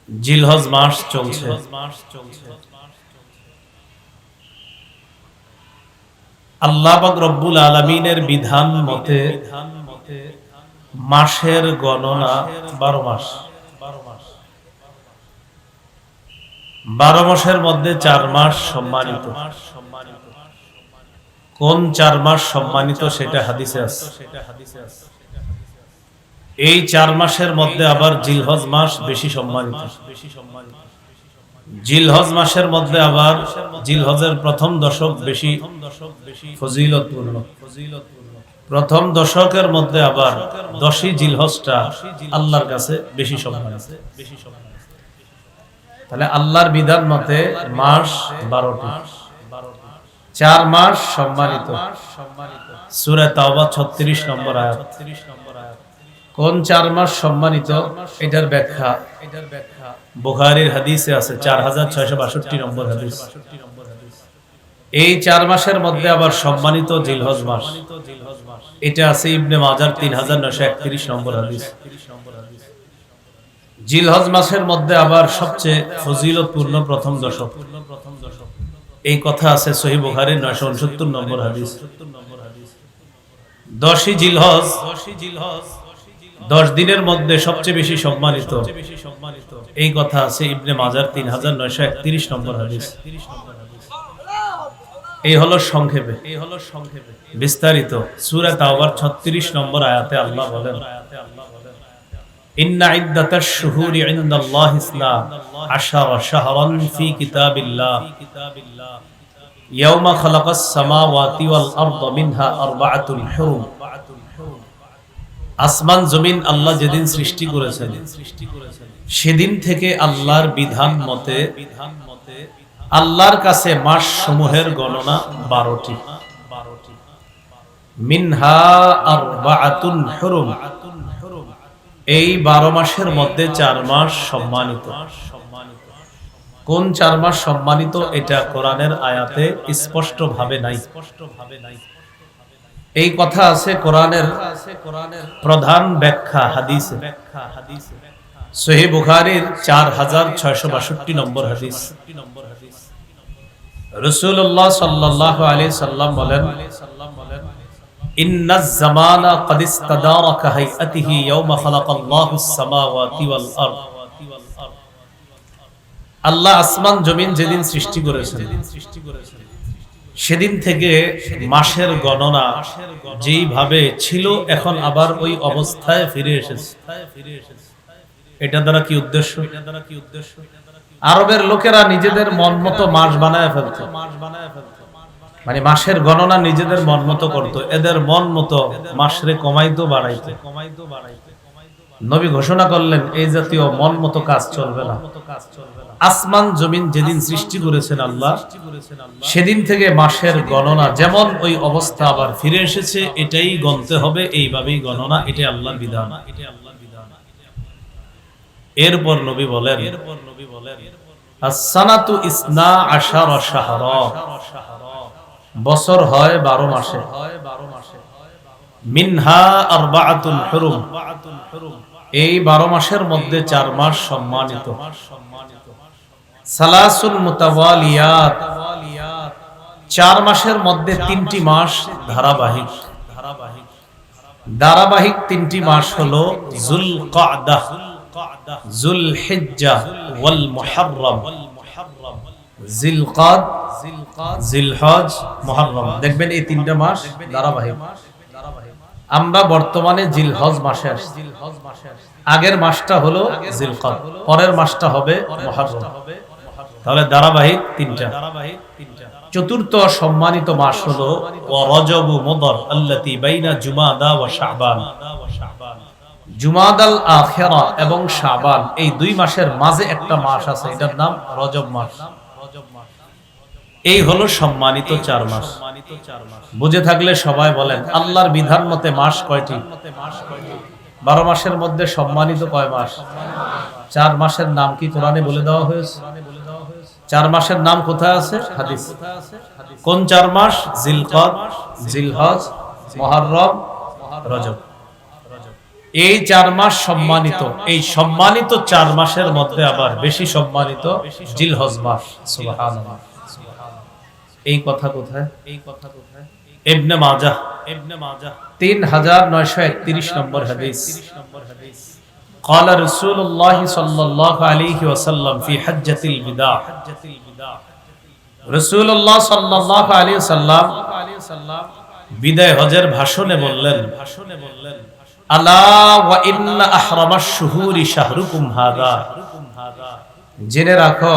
জিলহজ মাস চলছে। আল্লাহ পাক রব্বুল আলামিনের বিধান মতে মাসের গণনা 12 মাস। 12 মাসের মধ্যে 4 মাস সম্মানিত। কোন 4 মাস সম্মানিত সেটা হাদিসে আছে। এই 4 মাসের মধ্যে আবার জিলহজ মাস বেশি সম্মানিত। জিলহজ মাসের মধ্যে আবার জিলহজের প্রথম দশক বেশি ফজিলতপূর্ণ। প্রথম দশকের মধ্যে আবার 10ই জিলহজটা আল্লাহর কাছে বেশি সম্মানিত। তাহলে আল্লাহর বিধান মতে মাস 12টি, 4 মাস সম্মানিত। সূরা তাওবা 36 নম্বর আয়াত। কোন 4 মাস সম্মানিত এটার ব্যাখ্যা বুখারীর হাদিসে আছে, 4662 নম্বর হাদিস। এই 4 মাসের মধ্যে আবার সম্মানিত জিলহজ মাস, এটা আছে ইবনে মাজার 3931 নম্বর হাদিস। জিলহজ মাসের মধ্যে আবার সবচেয়ে ফজিলতপূর্ণ প্রথম দশক, এই কথা আছে সহিহ বুখারীর 969 নম্বর হাদিস। 10ই জিলহজ 10 দিনের মধ্যে সবচেয়ে বেশি সম্মানিত, এই কথা আছে ইবনে মাজার 3931 নম্বর হাদিস। এই হলো সংক্ষেপে। বিস্তারিত সূরা তাওবার 36 নম্বর আয়াতে আল্লাহ বলেন, ইন্না ইদ্দাতাশ শুহুরি ইনদাল্লাহি 12 শাহরান ফি কিতাবিল্লাহ ইয়াওমা খালাকাস সামাওয়াতি ওয়াল আরদা মিনহা আরবাআতুল হুরুম। আসমান জমিন আল্লাহ যেদিন সৃষ্টি করেছেন সেদিন থেকে আল্লাহর বিধান মতে আল্লাহর কাছে মাস সমূহের গণনা 12টি। মিনহা আরবাআতুল হুরুম, এই 12 মাসের মধ্যে 4 মাস সম্মানিত। কোন 4 মাস সম্মানিত এটা কোরআনের আয়াতে স্পষ্ট ভাবে নাই। এই কথা আছে কোরআনের প্রধান ব্যাখ্যা হাদিসে। সহিহ বুখারীর 4662 নম্বর হাদিস। রাসূলুল্লাহ সাল্লাল্লাহু আলাইহি সাল্লাম বলেন, ইন্নাজ জামানা ক্বাদ ইসতাদারা কাহাইআতিহি ইয়াওমা খালাকাল্লাহুস সামাওয়াতি ওয়াল আরদ। আল্লাহ আসমান জমিন যেদিন সৃষ্টি করেছেন সেদিন থেকে মাসের গণনা যেইভাবে ছিল এখন আবার ওই অবস্থায় ফিরে এসেছে। এটা দ্বারা কি উদ্দেশ্য? আরবের লোকেরা নিজেদের মন মতো মাস বানায় ফেলত। মানে মাসের গণনা নিজেদের মন মতো করতো, এদের মন মতো মাসরে কমাইতো বাড়াইতো। নবী ঘোষণা করলেন এই জাতীয় মন মতো কাজ চলবে না। আসমান জমিন যেদিন সৃষ্টি করেছেন আল্লাহ, সেদিন থেকে মাসের গণনা যেমন ওই অবস্থা আবার ফিরে এসেছে, এটাই গণতে হবে, এইভাবেই গণনা, এটাই আল্লাহর বিধান। এরপর নবী বলেন as-sanatu isna ashara shahra, বছর হয় 12 মাসে। মিনহা আরবাআতুন হুরুম, এই 12 মাসের মধ্যে 4 মাস সম্মানিত। সালাসুন মুতাওয়ালিয়াত, 4 মাসের মধ্যে 3টি মাস ধারাবাহিক। ধারাবাহিক 3টি মাস হলো যুলকাদা, যুলহিজ্জা ওয়াল মুহররম। জিলকাদ, জিলহজ, মুহররম, দেখবেন এই 3টা মাস ধারাবাহিক। আমরা বর্তমানে জিলহজ মাসে আছি। আগের মাসটা হলো জিলকাদ, পরের মাসটা হবে মুহররম। তাহলে ধারাবাহিক 3টা। চতুর্থ সম্মানিত মাস হলো রজব মুদর আল্লাতী বাইনা জুমাদা ওয়া শাবান। জুমাদাল আখিরা এবং শাবান, এই 2 মাসের মাঝে একটা মাস আছে, এটার নাম রজব মাস। এই হলো সম্মানিত 4 মাস। বুঝে থাকলে সবাই বলেন আল্লাহর বিধান মতে মাস কয়টি? 12 মাসের মধ্যে সম্মানিত কয় মাস? 4 মাসের নাম কি কোরআনে বলে দেওয়া হয়েছে? 4 মাসের নাম কোথায় আছে? হাদিস। কোন 4 মাস? জিলকাদ, জিলহজ, মুহররম, রজব। এই 4 মাস সম্মানিত। এই সম্মানিত 4 মাসের মধ্যে আবার বেশি সম্মানিত জিলহজ মাস। সুবহানাল্লাহ। এই কথা কোথায়? ইবনে মাজাহ 3931 নম্বর হাদিস। قال رسول الله صلى الله عليه وسلم في حجة الوداع, রাসূলুল্লাহ সাল্লাল্লাহু আলাইহি ওয়াসাল্লাম বিদায় হজের ভাষণে বললেন, আলা ওয়া ইন্না আহরামাশ শুহুরি শাহরুকুম হাযা, জেনে রাখো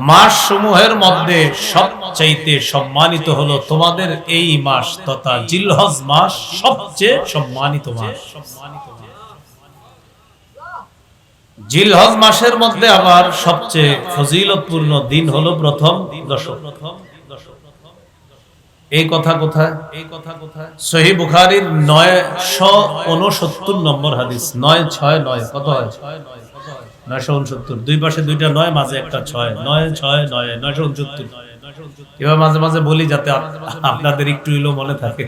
মাস সমূহের মধ্যে সবচাইতে সম্মানিত হলো তোমাদের এই মাস তথা জিলহজ মাস, সবচেয়ে সম্মানিত মাস। জিলহজ মাসের মধ্যে আবার সবচেয়ে ফজিলতপূর্ণ দিন হলো প্রথম দশক। এই কথা কোথায়? সহিহ বুখারীর 969 নম্বর হাদিস। 969 কত হয়? 969। দুই পাশে 2টা 9, মাঝে একটা 6, 969 969। এবার মাঝে মাঝে বলি যাতে আপনাদের একটু হইলো মনে থাকে,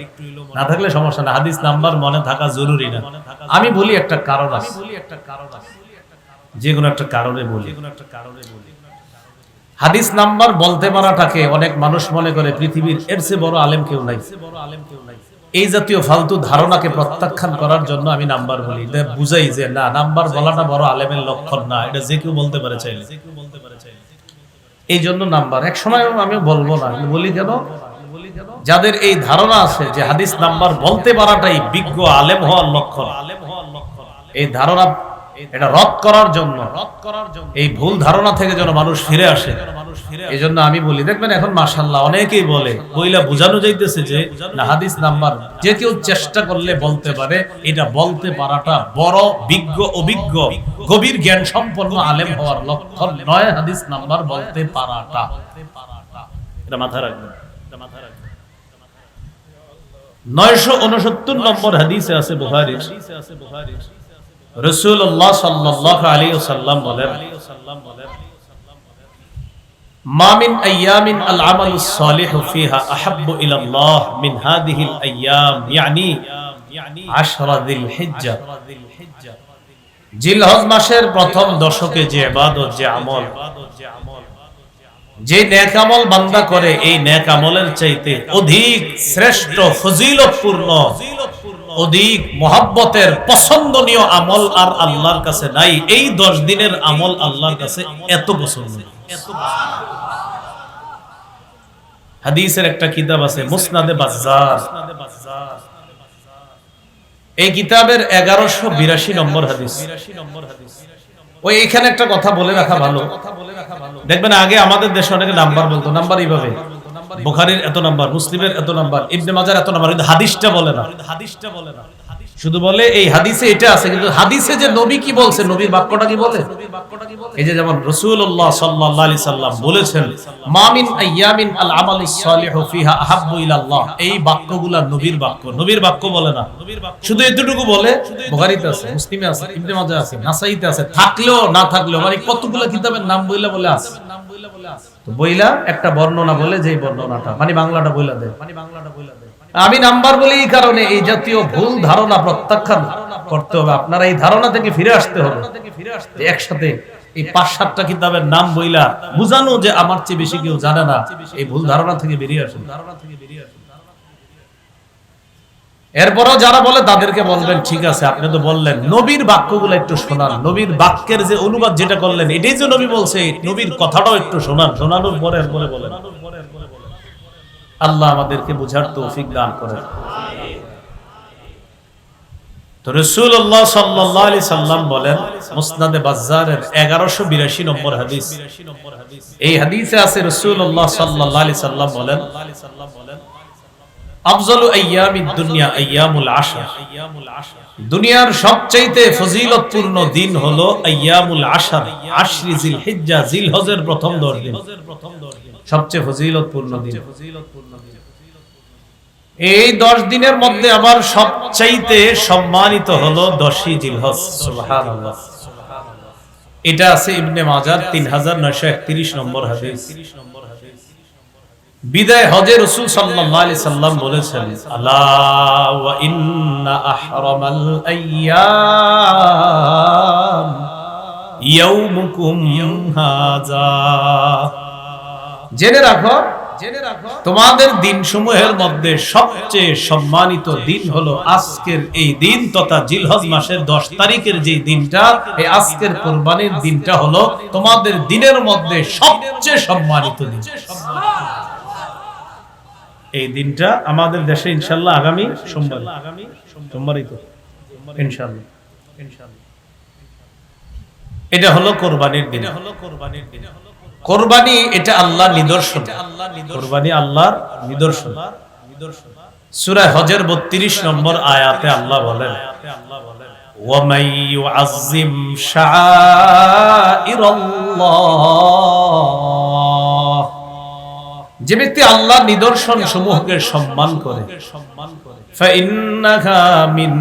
না থাকলে সমস্যা না, হাদিস নাম্বার মনে থাকা জরুরি না। আমি বলি একটা কারণ আছে, যে কোনো একটা কারণে বলি। হাদিস নাম্বার বলতে পারাটাকে অনেক মানুষ মনে করে পৃথিবীর এর চেয়ে বড় আলেম কেউ নাই। এই জাতীয় ফালতু ধারণাকে প্রত্যাখ্যান করার জন্য আমি নাম্বার বলি, বুঝাই যে না, নাম্বার বলাটা বড় আলেমের লক্ষণ না, এটা যে কেউ বলতে পারে চাইলে। এই জন্য নাম্বার এক সময় আমি বলবো না, বলি কেন? যাদের এই ধারণা আছে যে হাদিস নাম্বার বলতে পারাটাই বিজ্ঞ আলেম হওয়ার লক্ষণ, এই ধারণা এটা রদ করার জন্য, এই ভুল ধারণা থেকে যেন মানুষ ফিরে আসে, এই জন্য আমি বলি। দেখবেন এখন মাশাআল্লাহ অনেকেই বলে, বইলা বোঝানো যাইতেছে যে না, হাদিস নাম্বার যে কেউ চেষ্টা করলে বলতে পারে, এটা বলতে পারাটা বড় বিজ্ঞ, অভিজ্ঞ, গভীর জ্ঞান সম্পন্ন আলেম হওয়ার লক্ষণ নয় হাদিস নাম্বার বলতে পারাটা। এটা মাথায় রাখবেন। 969 নম্বর হাদিসে আছে বুখারীর, রাসূলুল্লাহ সাল্লাল্লাহু আলাইহি ওয়াসাল্লাম বলেন, মা মিন আইয়ামিন আল আমালুস সালিহু ফিহা আহাব্বু ইলাল্লাহ মিন হাদিহিল আইয়াম, ইয়ানি 10 যিলহিজ্জা। জিলহজ মাসের প্রথম দশকে যে ইবাদত, যে আমল, যে নেক আমল বান্দা করে, এই নেক আমলের চাইতে অধিক শ্রেষ্ঠ, ফজিলতপূর্ণ, অধিক মহব্বতের, পছন্দনীয় আমল আর আল্লাহর কাছে নাই। এই 10 দিনের আমল আল্লাহর কাছে এত পছন্দ। হাদিসের একটা কিতাব আছে মুসনাদে বাজ্জার, এই কিতাবের 1182 নম্বর হাদিস। ওই এখানে একটা কথা বলে রাখা ভালো, দেখবেন আগে আমাদের দেশে অনেকে নাম্বার বলতো, নাম্বার এইভাবে বুখারীর এত নাম্বার, মুসলিমের এত নাম্বার, ইবনে মাজার এত নাম্বার, কিন্তু হাদিসটা বলে না। শুধু বলে এই হাদিসে এটা আছে, কিন্তু হাদিসে যে নবী কি বলছে, নবীর বাক্যটা কি বলে? এই যে যেমন রাসূলুল্লাহ সাল্লাল্লাহু আলাইহি সাল্লাম বলেছেন, মা মিন আইয়ামিন আল আমালুস সালিহু ফিহা আহাব্বু ইলাল্লাহ, এই বাক্যগুলা নবীর বাক্য, নবীর বাক্য বলে না। শুধু এতটুকু বলে বুখারীতে আছে, মুসলিমে আছে, ইবনে মাজাহ আছে, নাসাঈতে আছে, থাকলেও না থাকলেও, মানে কতগুলো কিতাবের নাম বইলা বলে আছে। তো বইলা একটা বর্ণনা বলে, যেই বর্ণনাটা মানে বাংলাটা বইলা দেয়। আমি নাম্বার বলি এই কারণে, এই জাতীয় ভুল ধারণা প্রত্যাখ্যান করতে হবে। আপনারা এই ধারণা থেকে ফিরে আসতে হবে, যে একসাথে এই 5-7টা কিতাবের নাম বইলা বুঝানো যে আমার চেয়ে বেশি কেউ জানে না, এই ভুল ধারণা থেকে বেরিয়ে আসুন। এরপরও যারা বলে তাদেরকে বলবেন, ঠিক আছে আপনি তো বললেন, নবীর বাক্যগুলো একটু শোনান, নবীর বাক্যের যে অনুবাদ যেটা করলেন এটাই যে নবী বলছে, নবীর কথাটাও একটু শোনান, শোনানোর পরে এরপরে বলেন। আল্লাহ আমাদেরকে বুঝার তৌফিক দান করেন। তো রাসূলুল্লাহ সাল্লাল্লাহু আলাইহি সাল্লাম বলেন, মুসনাদে বাজ্জারের 1182 নম্বর হাদিস, এই হাদিসে আছে রাসূলুল্লাহ সাল্লাল্লাহু আলাইহি সাল্লাম বলেন, আফজালু আইয়ামিদ দুনিয়া আইয়ামুল আশর, দুনিয়ার সবচেয়ে ফজিলতপূর্ণ দিন হলো আইয়ামুল আশর, আশরি জিলহিজ্জা, জিলহজের প্রথম 10 দিন সবচেয়ে ফজিলতপূর্ণ দিন। এই 10 দিনের মধ্যে আবার সবচাইতে সম্মানিত হলো 10ই জিলহজ। সুবহানাল্লাহ। এটা আছে ইবনে মাজাহ 3931 নম্বর হাদিস। বিদায় হজে রাসূল সাল্লাল্লাহু আলাইহি সাল্লাম বলেছেন, আলা ওয়া ইন্না আহরামাল আইয়াম ইয়াউমুকুম হাযা, জেনে রাখো তোমাদের দিনসমূহের মধ্যে সবচেয়ে সম্মানিত দিন হলো আজকের এই দিন, তথা জিলহজ মাসের 10 তারিখের যে দিনটা, এই আজকের কুরবানির দিনটা হলো তোমাদের দিনের মধ্যে সবচেয়ে সম্মানিত দিন। এই দিনটা আমাদের দেশে ইনশাআল্লাহ আগামী সোমবারই তো ইনশাআল্লাহ, এটা হলো কুরবানির দিন। কুরবানি এটা আল্লাহর নিদর্শন, কুরবানি আল্লাহর নিদর্শন। সূরা হজের 32 নম্বর আয়াতে আল্লাহ বলেন, ওয়া মান ইউআযযিম শাআইরাল্লাহ, যে ব্যক্তি আল্লাহর নিদর্শন সমূহকে সম্মান করে, ফাইন্নাহা মিন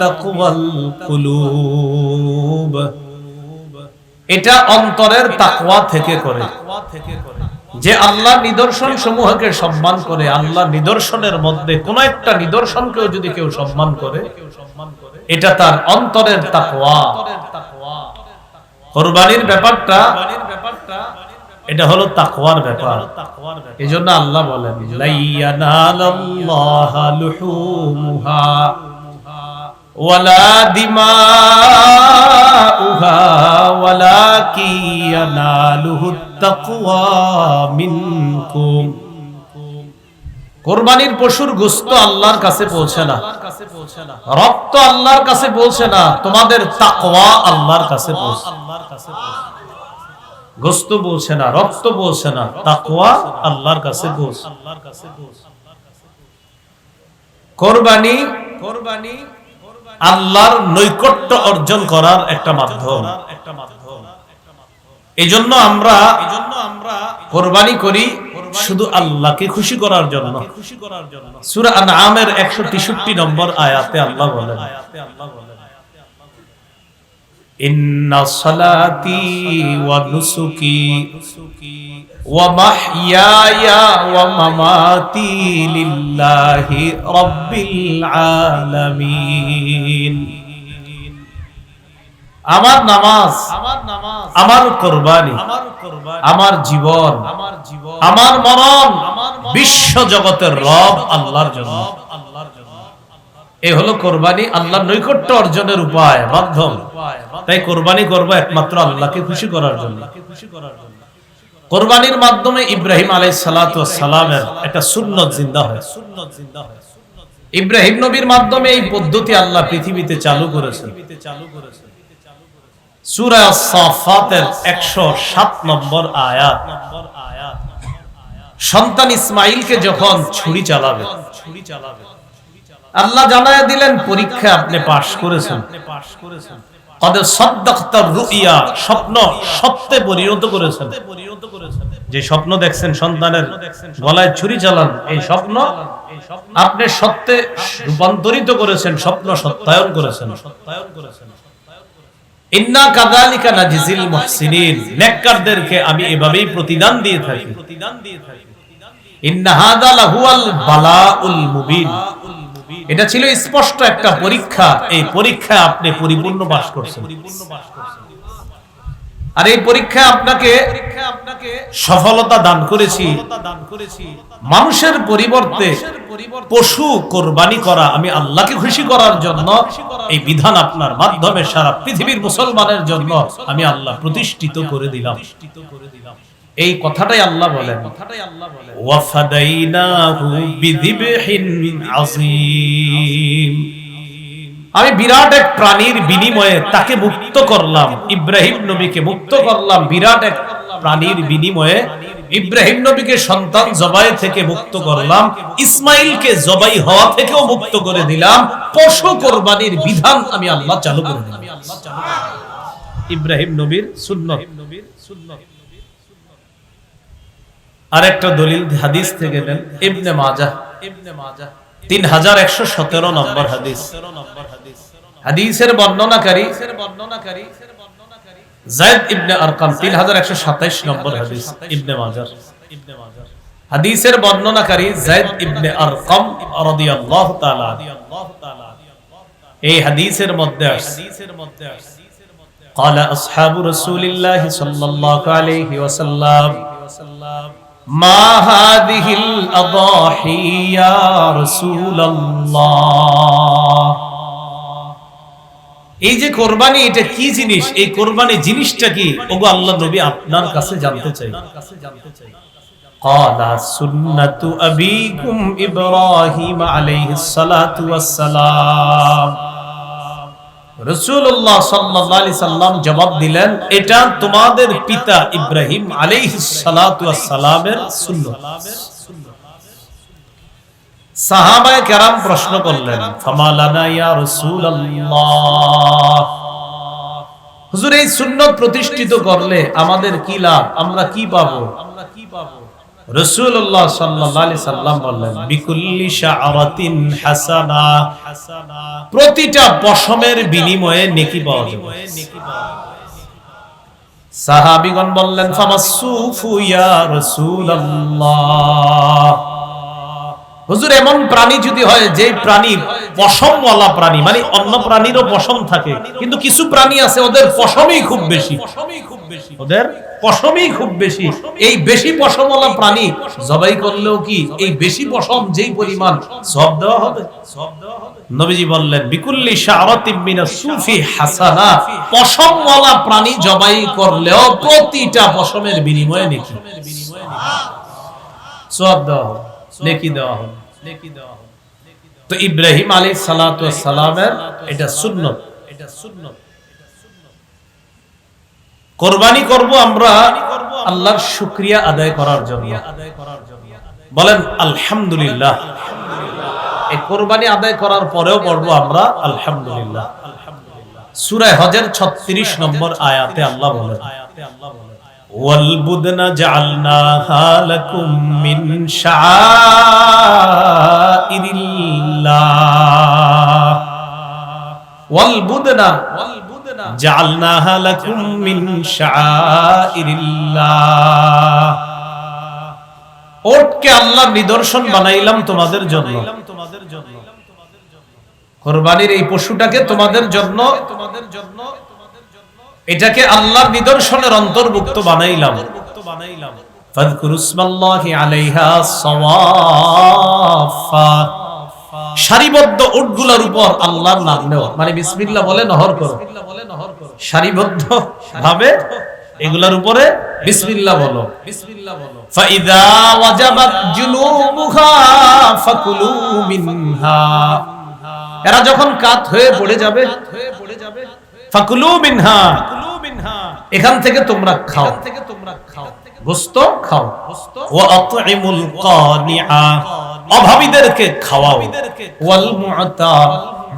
তাকওয়াল কুলুব, এটা অন্তরের তাকওয়া থেকে করে। যে আল্লাহর নিদর্শন সমূহকে সম্মান করে, আল্লাহর নিদর্শনের মধ্যে কোন একটা নিদর্শনকেও যদি কেউ সম্মান করে, এটা তার অন্তরের তাকওয়া। কুরবানির ব্যাপারটা এটা হলো তাকওয়ার ব্যাপার। এজন্য আল্লাহ বলেন, লা ইয়ানালাল্লাহু লুহুমুহা ওয়ালা দিমাউহা ওয়ালাকি ইয়ানালুহুত তাকওয়া মিনকুম, কুরবানির পশুর গোশত আল্লাহর কাছে পৌঁছে না, রক্ত আল্লাহর কাছে পৌঁছে না, তোমাদের তাকওয়া আল্লাহর কাছে পৌঁছে। গোশত পৌঁছে না, রক্ত পৌঁছে না, তাকওয়া আল্লাহর কাছে পৌঁছে। কুরবানি আল্লাহর নৈকট্য অর্জন করার একটা মাধ্যম। এজন্য আমরা কুরবানি করি শুধু আল্লাহকে খুশি করার জন্য। সূরা আনআমের 163 নম্বর আয়াতে আল্লাহ বলেন, ইন্না সালাতি ওয়া নুসুকি ওয়া মাহইয়ায়া ওয়া মামাতি লিল্লাহি রাব্বিল আলামিন, আমার নামাজ, আমার কুরবানি, আমার জীবন, আমার মরণ বিশ্ব জগতের রব আল্লাহর জন্য। এই হলো কুরবানি, আল্লাহর নৈকট্য অর্জনের উপায়, মাধ্যম। তাই কুরবানি করব একমাত্র আল্লাহকে খুশি করার জন্য। কুরবানির মাধ্যমে ইব্রাহিম আলাইহিস সালাতু ওয়াস সালামের একটা সুন্নাত জিন্দা হয়। ইব্রাহিম নবীর মাধ্যমে এই পদ্ধতি আল্লাহ পৃথিবীতে চালু করেছেন। সূরা আস-সাফাতের 107 নম্বর আয়াত, সন্তান ইসমাইলকে যখন ছুরি চালাবে, আল্লাহ জানায়া দিলেন পরীক্ষা আপনি পাশ করেছেন। কদ সাদ্দাকতার রুইয়া, স্বপ্ন সত্যে পরিণত করেছেন। যে স্বপ্ন দেখছেন সন্তানের গলায় ছুরি চালান, এই স্বপ্ন আপনি সত্যে রূপান্তরিত করেছেন, স্বপ্ন সত্যায়ন করেছেন। ইন্না কাযালিকা নাজিজিল মুহসিনিন, নেককারদেরকে আমি এভাবেই প্রতিদান দিয়ে থাকি। ইন্না হাযা লাহুয়াল বালাউল মুবিন, এটা ছিল স্পষ্ট একটা পরীক্ষা। এই পরীক্ষা আপনি পরিপূর্ণ পাস করছেন। আর এই পরীক্ষায় আপনাকে সফলতা দান করেছি। মানুষের পরিবর্তে পশু কোরবানি করা আমি আল্লাহকে খুশি করার জন্য এই বিধান আপনার মাধ্যমে সারা পৃথিবীর মুসলমানের জন্য আমি আল্লাহ প্রতিষ্ঠিত করে দিলাম। এই কথাটাই আল্লাহ বলেন, ওয়াফাদাইনাহু বিযিবহিন আযীম, আমি বিরাট এক প্রাণীর বিনিময়ে তাকে মুক্ত করলাম। ইব্রাহিম নবীকে মুক্ত করলাম বিরাট এক প্রাণীর বিনিময়ে। ইব্রাহিম নবীকে সন্তান জবাই থেকে মুক্ত করলাম, ইসমাইলকে জবাই হওয়া থেকেও মুক্ত করে দিলাম। পশু কোরবানির বিধান আমি আল্লাহ চালু করে দিলাম। ইব্রাহিম নবীর সুন্নাত। আরেকটা দলিল হাদিস থেকে দেন, ইবনে মাজাহ 3117 নম্বর হাদিস। হাদিসের বর্ণনাকারী যায়েদ ইবনে আরকাম 3127 নম্বর হাদিস, ইবনে মাজাহ। হাদিসের বর্ণনাকারী যায়েদ ইবনে আরকাম রাদিয়াল্লাহু তাআলা। এই হাদিসের মধ্যে আছে, قال اصحاب رسول الله صلى الله عليه وسلم ما هذه الأضاحي يا رسول الله, এই যে কোরবানি এটা কি জিনিস, এই কোরবানি জিনিসটা কি ওগো আল্লাহ নবী আপনার কাছে জানতে চাই। قال سنة أبيكم إبراهيم عليه الصلاة والسلام, রাসূলুল্লাহ সাল্লাল্লাহু আলাইহি সাল্লাম জবাব দিলেন, এটা তোমাদের পিতা ইব্রাহিম আলাইহিস সালাতু ওয়াস সালামের সুন্নাত। সাহাবায়ে কেরাম প্রশ্ন করলেন, ফামা লানা ইয়া রাসূলুল্লাহ, হুজুর এই সুন্নাত প্রতিষ্ঠিত করলে আমাদের কি লাভ, আমরা কি পাবো? রাসূলুল্লাহ সাল্লাল্লাহু আলাইহি সাল্লাম বললেন, বিকুল্লি শাআরাতিন হাসানা, প্রতিটা পশমের বিনিময়ে নেকি পাওয়া যাবে। সাহাবীগণ বললেন, ফামাসসুফু ইয়া রাসূলুল্লাহ, হুজুর এমন প্রাণী যদি হয় যে প্রাণীর পশমওয়ালা প্রাণী, মানে অন্য প্রাণীরও পশম থাকে কিন্তু কিছু প্রাণী আছে ওদের পশমই খুব বেশি, ওদের পশমই খুব বেশি, এই বেশি পশমওয়ালা প্রাণী জবাই করলেও কি এই বেশি পশম যেই পরিমাণ সওয়াব দেওয়া হবে? নবীজি বললেন, বিকুল্লি শাআরাতিন মিনাস সুফি হাসানা, পশমওয়ালা প্রাণী জবাই করলেও প্রতিটা পশমের বিনিময়ে নেকি, সওয়াব দেওয়া হবে, নেকি দেওয়া হবে। তো ইব্রাহিম আলাইহিস সালাতু ওয়াস সালামের এটা সুন্নাত। কুরবানি করব আমরা আল্লাহর শুকরিয়া আদায় করার জন্য। বলেন আলহামদুলিল্লাহ। এই কুরবানি আদায় করার পরেও পড়ব আমরা আলহামদুলিল্লাহ। সূরা হজের 36 নম্বর আয়াতে আল্লাহ বলেন, ওয়াল বুদনা জাআলনাহা লাকুম মিন শাআইরিল্লাহ, ওয়াল বুদনা জাআলনাহা লাকুম মিন শাআইরিল্লাহ, ওটকে আল্লাহর নিদর্শন বানাইলাম তোমাদের জন্য। কুরবানির এই পশুটাকে তোমাদের জন্য, এটাকে আল্লাহর নিদর্শনের অন্তর্ভুক্ত বানাইলাম। ফাযকুরু ইসমাল্লাহি আলাইহা সাওয়াফা, সারিবদ্ধ উটগুলোর উপর আল্লাহর নাম নেওয়া, মানে বিসমিল্লাহ বলে নহর করো, সারিবদ্ধ ভাবে এগুলোর উপরে বিসমিল্লাহ বলো। ফাইযা ওয়াজাবাত জুনুবুহা ফাকুলু মিনহা, এরা যখন কাত হয়ে পড়ে যাবে, ফাকুলু মিনহা, এখান থেকে তোমরা খাও। গোশত খাও। ওয়া আতইমুল কানিআ, অভাবীদেরকে খাওয়াও। ওয়াল মুআতার,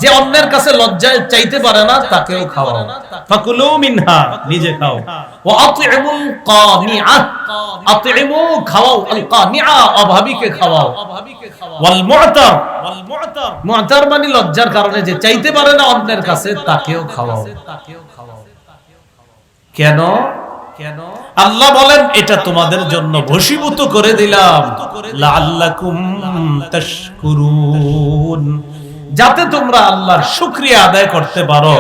যে অন্যের কাছে লজ্জায় চাইতে পারে না তাকেও খাওয়াও। ফাকুলু মিনহা, নিজে খাও। ওয়া আতইমুল কানিআ, আতইমু খাওয়াও, আল কানিআ অভাবীকে খাওয়াও। ওয়াল মুআতার, মুআতার মানে লজ্জার কারণে যে চাইতে পারে না অন্যের কাছে তাকেও খাওয়াও। কেন? আল্লাহ বলেন এটা তোমাদের জন্য বশীভূত করে দিলাম, লাআল্লাকুম তাশকুরুন, যাতে তোমরা আল্লাহর শুকরিয়া আদায় করতে পারো।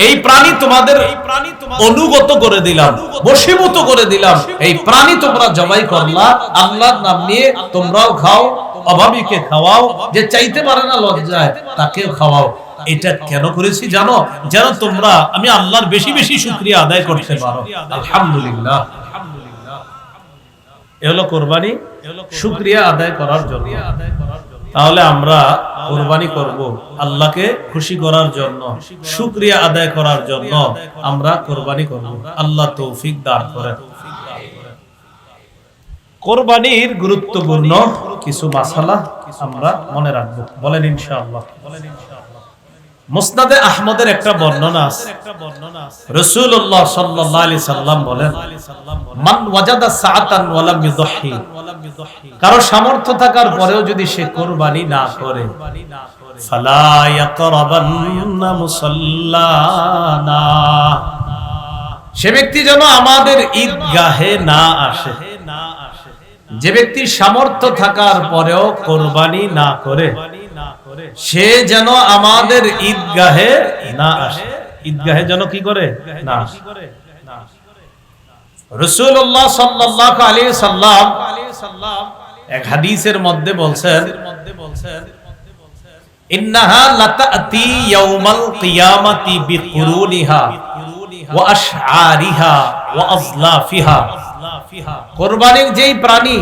এই প্রাণী তোমাদের অনুগত করে দিলাম, বশীভূত করে দিলাম। এই প্রাণী তোমরা জবাই করলা, আল্লাহর নাম নিয়ে তোমরাও খাও, অভাবীকে খাওয়াও, যে চাইতে পারে না লজ্জায় তাকেও খাওয়াও। এটা কেন করেছি জানো? যেন তোমরা আমি আল্লাহর বেশি বেশি শুকরিয়া আদায় করতে পারো। আলহামদুলিল্লাহ, এ হলো কুরবানি, শুকরিয়া আদায় করার জন্য। তাহলে আমরা কুরবানি করব আল্লাহকে খুশি করার জন্য, শুকরিয়া আদায় করার জন্য আমরা কুরবানি করব। আল্লাহ তৌফিক দান করেন। কুরবানির গুরুত্বপূর্ণ কিছু মাসালা আমরা মনে রাখবো, বলেন ইনশাআল্লাহ। মুসনাদে আহমদের একটা বর্ণনা আছে, রাসূলুল্লাহ সাল্লাল্লাহু আলাইহি সাল্লাম বলেন, মান ওয়াজাদা সাআতান ওয়া লাম ইউযহি, কারো সামর্থ্য থাকার পরেও যদি সে কুরবানি না করে, ফালা ইয়াকরাবান্না মুসাল্লানা, সে ব্যক্তি যেন আমাদের ঈদগাহে না আসে। যে ব্যক্তি সামর্থ্য থাকার পরেও কুরবানি না করে, সে যেন আমাদের ঈদগাহে না আসে। ঈদগাহে যেন কি করে না আসে। রাসূলুল্লাহ সাল্লাল্লাহু আলাইহি সাল্লাম এক হাদিসের মধ্যে বলছেন, ইন্নাহা লাতাতি ইয়াউমাল কিয়ামাতি বিকুরুনিহা ওয়া আশআরিহা ওয়া আযলাফিহা, কুরবানির যেই প্রাণী,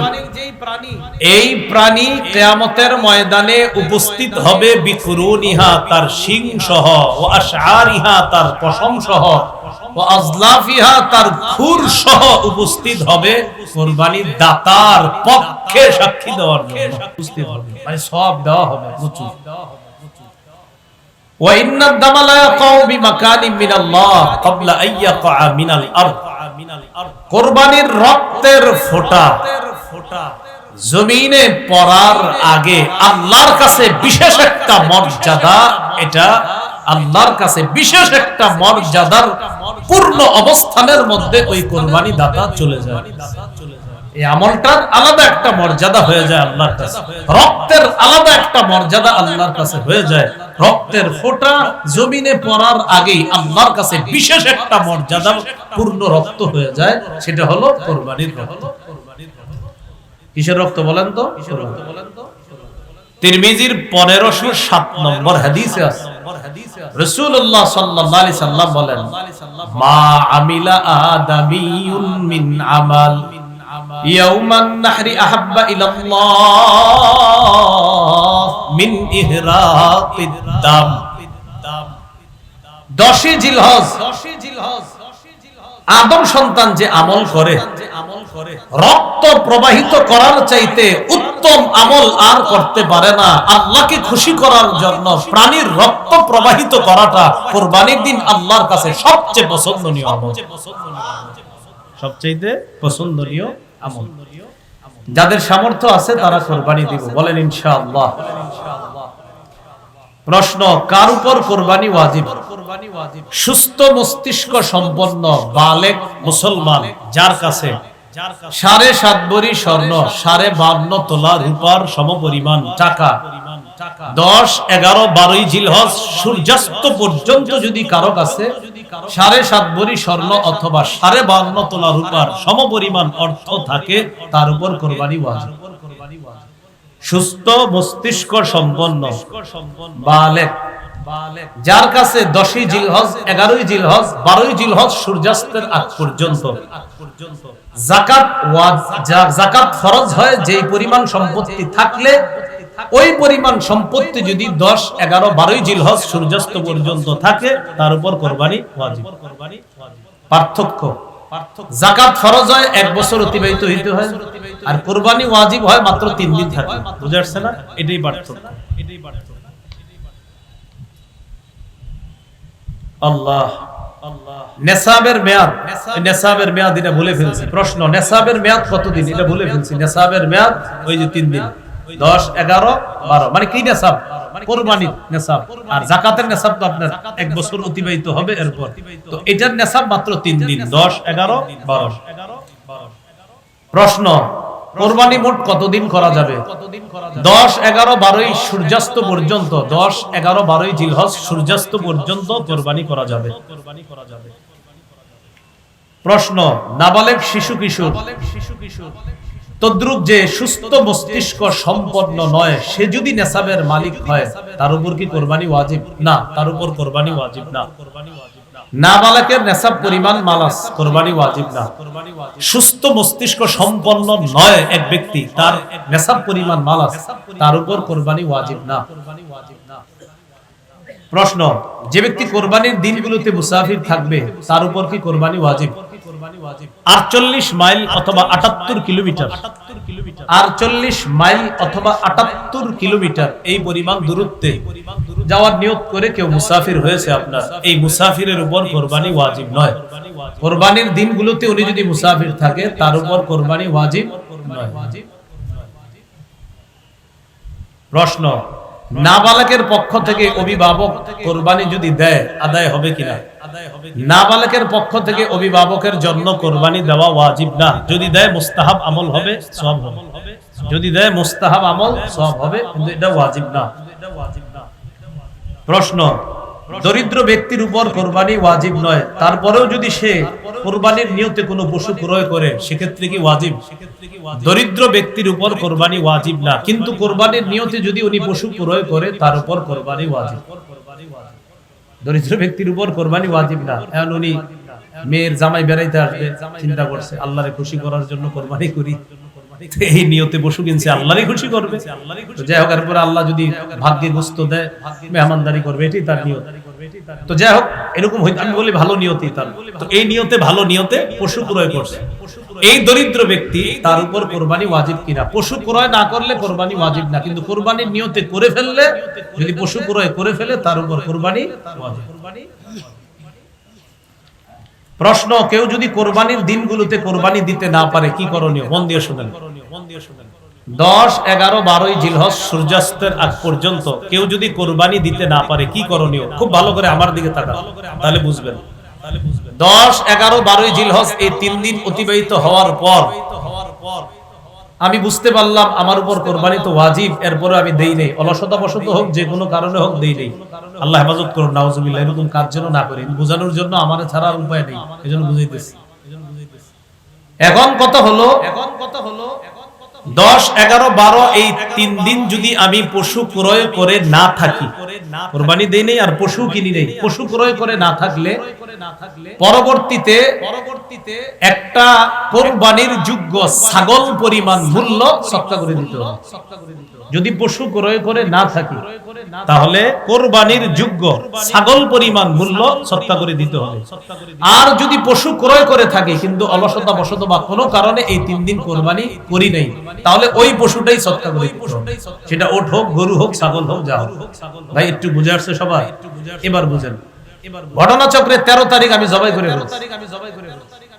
এই প্রাণী কিয়ামতের ময়দানে উপস্থিত হবে, বিকুরুনিহা তার শিং সহ, ওয়া আশআরিহা তার পশম সহ, ওয়া আযলাফিহা তার খুর সহ উপস্থিত হবে কুরবানির দাতার পক্ষে সাক্ষী দেওয়ার জন্য উপস্থিত হবে, মানে সব দেওয়া হবে প্রচুর। ওয়া ইন্নাদ দামা লা ইয়াকাউ বিমাকানিন মিনাল্লাহ ক্বাবলা আন ইয়াকা মিনাল আরদ, কুরবানির রক্তের ফোঁটা জমিনে পড়ার আগে আল্লাহর কাছে বিশেষ একটা মর্যাদা, এটা আল্লাহর কাছে বিশেষ একটা মর্যাদার পূর্ণ অবস্থানের মধ্যে ওই কুরবানি দাতা চলে যায়। এই আমলটার আলাদা একটা মর্যাদা হয়ে যায় আল্লাহর কাছে, রক্তের আলাদা একটা মর্যাদা আল্লাহর কাছে হয়ে যায়। রক্তের ফোঁটা জমিনে পড়ার আগেই আল্লাহর কাছে বিশেষ একটা মর্যাদার পূর্ণ রক্ত হয়ে যায়, সেটা হলো কুরবানির রক্ত। কিসের রক্ত বলেন তো? তিরমিজির 1507 নম্বর হাদিসে আছে, রাসূলুল্লাহ সাল্লাল্লাহু আলাইহি সাল্লাম বলেন, মা আমিলা আদামিয়ুন মিন আমাল ইয়াউমান নাহরি আহাব্বা ইলাল্লাহ মিন ইহরাকিদ দাম। 10 জিলহজ আদম সন্তান যে আমল করে, রক্ত প্রবাহিত করার চাইতে উত্তম আমল আর করতে পারে না। আল্লাহকে খুশি করার জন্য প্রাণীর রক্ত প্রবাহিত করাটা কুরবানির দিন আল্লাহর কাছে সবচেয়ে পছন্দনীয় আমল, সবচেয়ে পছন্দনীয় আমল। যাদের সামর্থ্য আছে তারা কুরবানি দিব, বলেন ইনশাআল্লাহ। প্রশ্ন, কার উপর কুরবানি ওয়াজিব? সুস্থ মস্তিষ্ক সম্পন্ন বালেগ মুসলমান যার কাছে 7.5 ভরি স্বর্ণ, 52.5 তোলা রূপার সমপরিমাণ টাকা, 10, 11, 12 জিলহজ সূর্যাস্ত পর্যন্ত যদি কারো কাছে 7.5 ভরি স্বর্ণ অথবা 52.5 তোলা রূপার সমপরিমাণ অর্থ থাকে, তার উপর কুরবানি ওয়াজিব। সুস্থ মস্তিষ্ক সম্পন্ন বালেগ যার কাছে 10 জিলহজ, 11 জিলহজ, 12 জিলহজ সূর্যাস্তের আগ পর্যন্ত যাকাত ফরজ হয়, যেই পরিমাণ সম্পত্তি থাকলে ওই পরিমাণ সম্পত্তি যদি 10, 11, 12 জিলহজ সূর্যাস্ত পর্যন্ত থাকে, তার উপর কুরবানি ওয়াজিব। পার্থক্য, যাকাত ফরজ হয় 1 বছর অতিবাহিত হইতে হয়, আর কুরবানি ওয়াজিব হয় মাত্র 3 দিন থাকে। বুঝা যাচ্ছে না? এটাই পার্থক্য। আল্লাহ নেসাবের মেয়াদ, নেসাবের মেয়াদ এটা বলে ফেলছি। প্রশ্ন, নেসাবের মেয়াদ কতদিন? এটা বলে ফেলছি। নেসাবের মেয়াদ ওই যে 3 দিন, 10, 11, 12। মানে কি নেসাব? কুরবানির নেসাব। আর যাকাতের নেসাব তো আপনার 1 বছর অতিবাহিত হবে এরপর। তো এটার নেসাব মাত্র 3 দিন, 10, 11, 12। প্রশ্ন, কুরবানি মোট কতদিন করা যাবে? 10, 11, 12 সূর্যাস্ত পর্যন্ত, 10, 11, 12 জিলহজ সূর্যাস্ত পর্যন্ত কুরবানি করা যাবে। প্রশ্ন, নাবালেগ শিশু কিশোর তদ্রুপ যে সুস্থ মস্তিষ্ক সম্পন্ন নয়, সে যদি নেসাবের মালিক হয়, তার উপর কি কুরবানি ওয়াজিব? না, তার উপর কুরবানি ওয়াজিব না। নাবালেগের নেসাব পরিমাণ মালাস, কুরবানি ওয়াজিব না। সুস্থ মস্তিষ্ক সম্পন্ন নয় এক ব্যক্তি, তার নেসাব পরিমাণ মালাস, তার উপর কুরবানি ওয়াজিব না। প্রশ্ন, যে ব্যক্তি কুরবানির দিনগুলোতে মুসাফির থাকবে, তার উপর কি কুরবানি ওয়াজিব? 48 মাইল অথবা 78 কিলোমিটার, 48 মাইল অথবা 78 কিলোমিটার এই পরিমাণ দূরত্বে যাওয়ার নিয়ত করে কেউ মুসাফির হয়েছে আপনার, এই মুসাফিরের উপর কুরবানি ওয়াজিব নয়। কুরবানির দিনগুলোতে উনি যদি মুসাফির থাকে, তার উপর কুরবানি ওয়াজিব নয়। প্রশ্ন, নাবালকের পক্ষ থেকে অভিভাবক কুরবানি যদি দেয়, আদায় হবে কিনা? নাবালকের পক্ষ থেকে অভিভাবকের জন্য কুরবানি দেওয়া ওয়াজিব না। যদি দেয় মুস্তাহাব আমল হবে, সওয়াব হবে। যদি দেয় মুস্তাহাব আমল, সওয়াব হবে, কিন্তু এটা ওয়াজিব না। প্রশ্ন, দরিদ্র ব্যক্তির উপর কুরবানি ওয়াজিব নয়, তারপরেও যদি সে কুরবানির নিয়তে কোনো পশু ক্রয় করে, সেক্ষেত্রে কি ওয়াজিব? দরিদ্র ব্যক্তির উপর কুরবানি ওয়াজিব না, কিন্তু কুরবানির নিয়তে যদি উনি পশু ক্রয় করে, তার উপর কুরবানি ওয়াজিব। দরিদ্র ব্যক্তির উপর কুরবানি ওয়াজিব না। এখন উনি মেয়ের জামাই বেড়াইতে আসবে, চিন্তা করছে আল্লাহরে খুশি করার জন্য কুরবানি করি, এই নিয়তে পশু কিনছে, আল্লাহরই খুশি করবে। তো যাই হোক, এরপরে আল্লাহ যদি ভাগ্যে গোস্ত দেয়, মেহমানদারি করবে, এটাই তার নিয়ত। তো যাই হোক, এরকম হইতে আমি বলি ভালো নিয়তেই তার। তো এই নিয়তে, ভালো নিয়তে পশু ক্রয় করছে এই দরিদ্র ব্যক্তি, তার উপর কুরবানি ওয়াজিব কিনা? পশু ক্রয় না করলে কুরবানি ওয়াজিব না, কিন্তু কুরবানির নিয়তে করে ফেললে, যদি পশু ক্রয় করে ফেলে, তার উপর কুরবানি ওয়াজিব। প্রশ্ন, কেউ যদি কুরবানির দিনগুলোতে কুরবানি দিতে না পারে, কি করণীয়? মন দিয়ে শুনেন। 10, 11, 12 জিলহজ সূর্যাস্তের আগ পর্যন্ত কেউ যদি কুরবানি দিতে না পারে, কি করণীয়? খুব ভালো করে আমার দিকে তাকান, তাহলে বুঝবেন। 10, 11, 12 জিলহজ এই 3 দিন অতিবাহিত হওয়ার পর আমি বুঝতে পারলাম আমার উপর কুরবানি তো ওয়াজিব, এরপরে আমি দেই নেই, অলসতাবশত হোক, যে কোনো কারণে হোক, দেই নেই। আল্লাহ হেফাজত করুন, নাউজুবিল্লাহ, এরকম কাজ যেন না করি। বোঝানোর জন্য আমার ছাড়া আর উপায় নেই, এজন্য বুঝাইতেছি। এখন কথা হলো 10, 11, 12 এই 3 দিন যদি আমি পশু ক্রয় করে না থাকি, কুরবানি দেই নেই আর পশু কিনি নেই, পশু ক্রয় করে না থাকলে পরবর্তীতে একটা কুরবানির যোগ্য ছাগল পরিমাণ মূল্য সদকা করে দিতে হবে। যদি পশু ক্রয় করে না থাকি, তাহলে কুরবানির যোগ্য ছাগল পরিমাণ মূল্য সদকা করে দিতে হবে। আর যদি পশু ক্রয় করে থাকি, কিন্তু অলসতা বশত বা কোনো কারণে এই 3 দিন কুরবানি করি নাই, তাহলে ওই পশুটাই সদকা করে দিতে হবে। সেটা ওট হোক, গরু হোক, ছাগল হোক, যা হোক। ভাই একটু বুঝে আসছে সবাই? এবার বুঝেন। ঘটনাচক্রে 13 তারিখ আমি জবাই করে ফেলছি।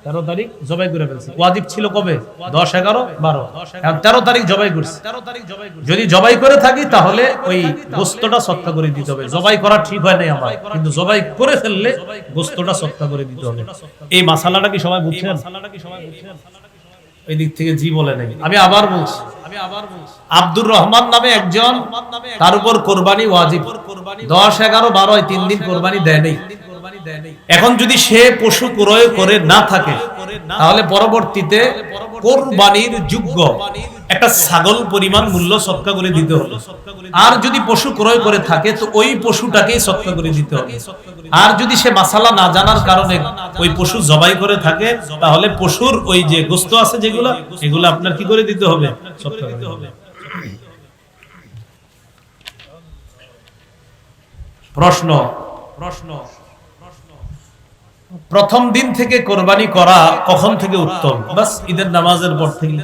13 তারিখ জবাই করে ফেলছি। ওয়াজিব ছিল কবে? 10, 11, 12। 13 তারিখ জবাই করছি। যদি জবাই করে থাকি, তাহলে ওই গোশতটা সদকা করে দিতে হবে। জবাই করা ঠিক হয় নাই আমার, কিন্তু জবাই করে ফেললে গোশতটা সদকা করে দিতে হবে। এই মাসালাটা কি সবাই বুঝছেন? এই দিক থেকে জি বলে নাই। আমি আবার বলছি, আব্দুর রহমান নামে একজন, তার উপর কুরবানি ওয়াজিব। 10, 11, 12 এই 3 দিন কুরবানি দেয় নাই। এখন যদি সে পশু ক্রয় করে না থাকে, তাহলে পরবর্তীতে কুরবানির যোগ্য একটা ছাগল পরিমাণ মূল্য সদকা করে দিতে হবে। আর যদি পশু ক্রয় করে থাকে, তো ওই পশুটাকেই সদকা করে দিতে হবে। আর যদি সে মাসালা না জানার কারণে ওই পশু জবাই করে থাকে, তাহলে পশুর ওই যে গোশত আছে যেগুলো, এগুলো আপনার কি করে দিতে হবে? সদকা করে দিতে হবে। প্রশ্ন, প্রথম দিন থেকে কোরবানি করা কখন থেকে উত্তম? বাস ঈদের নামাজের পর থেকে।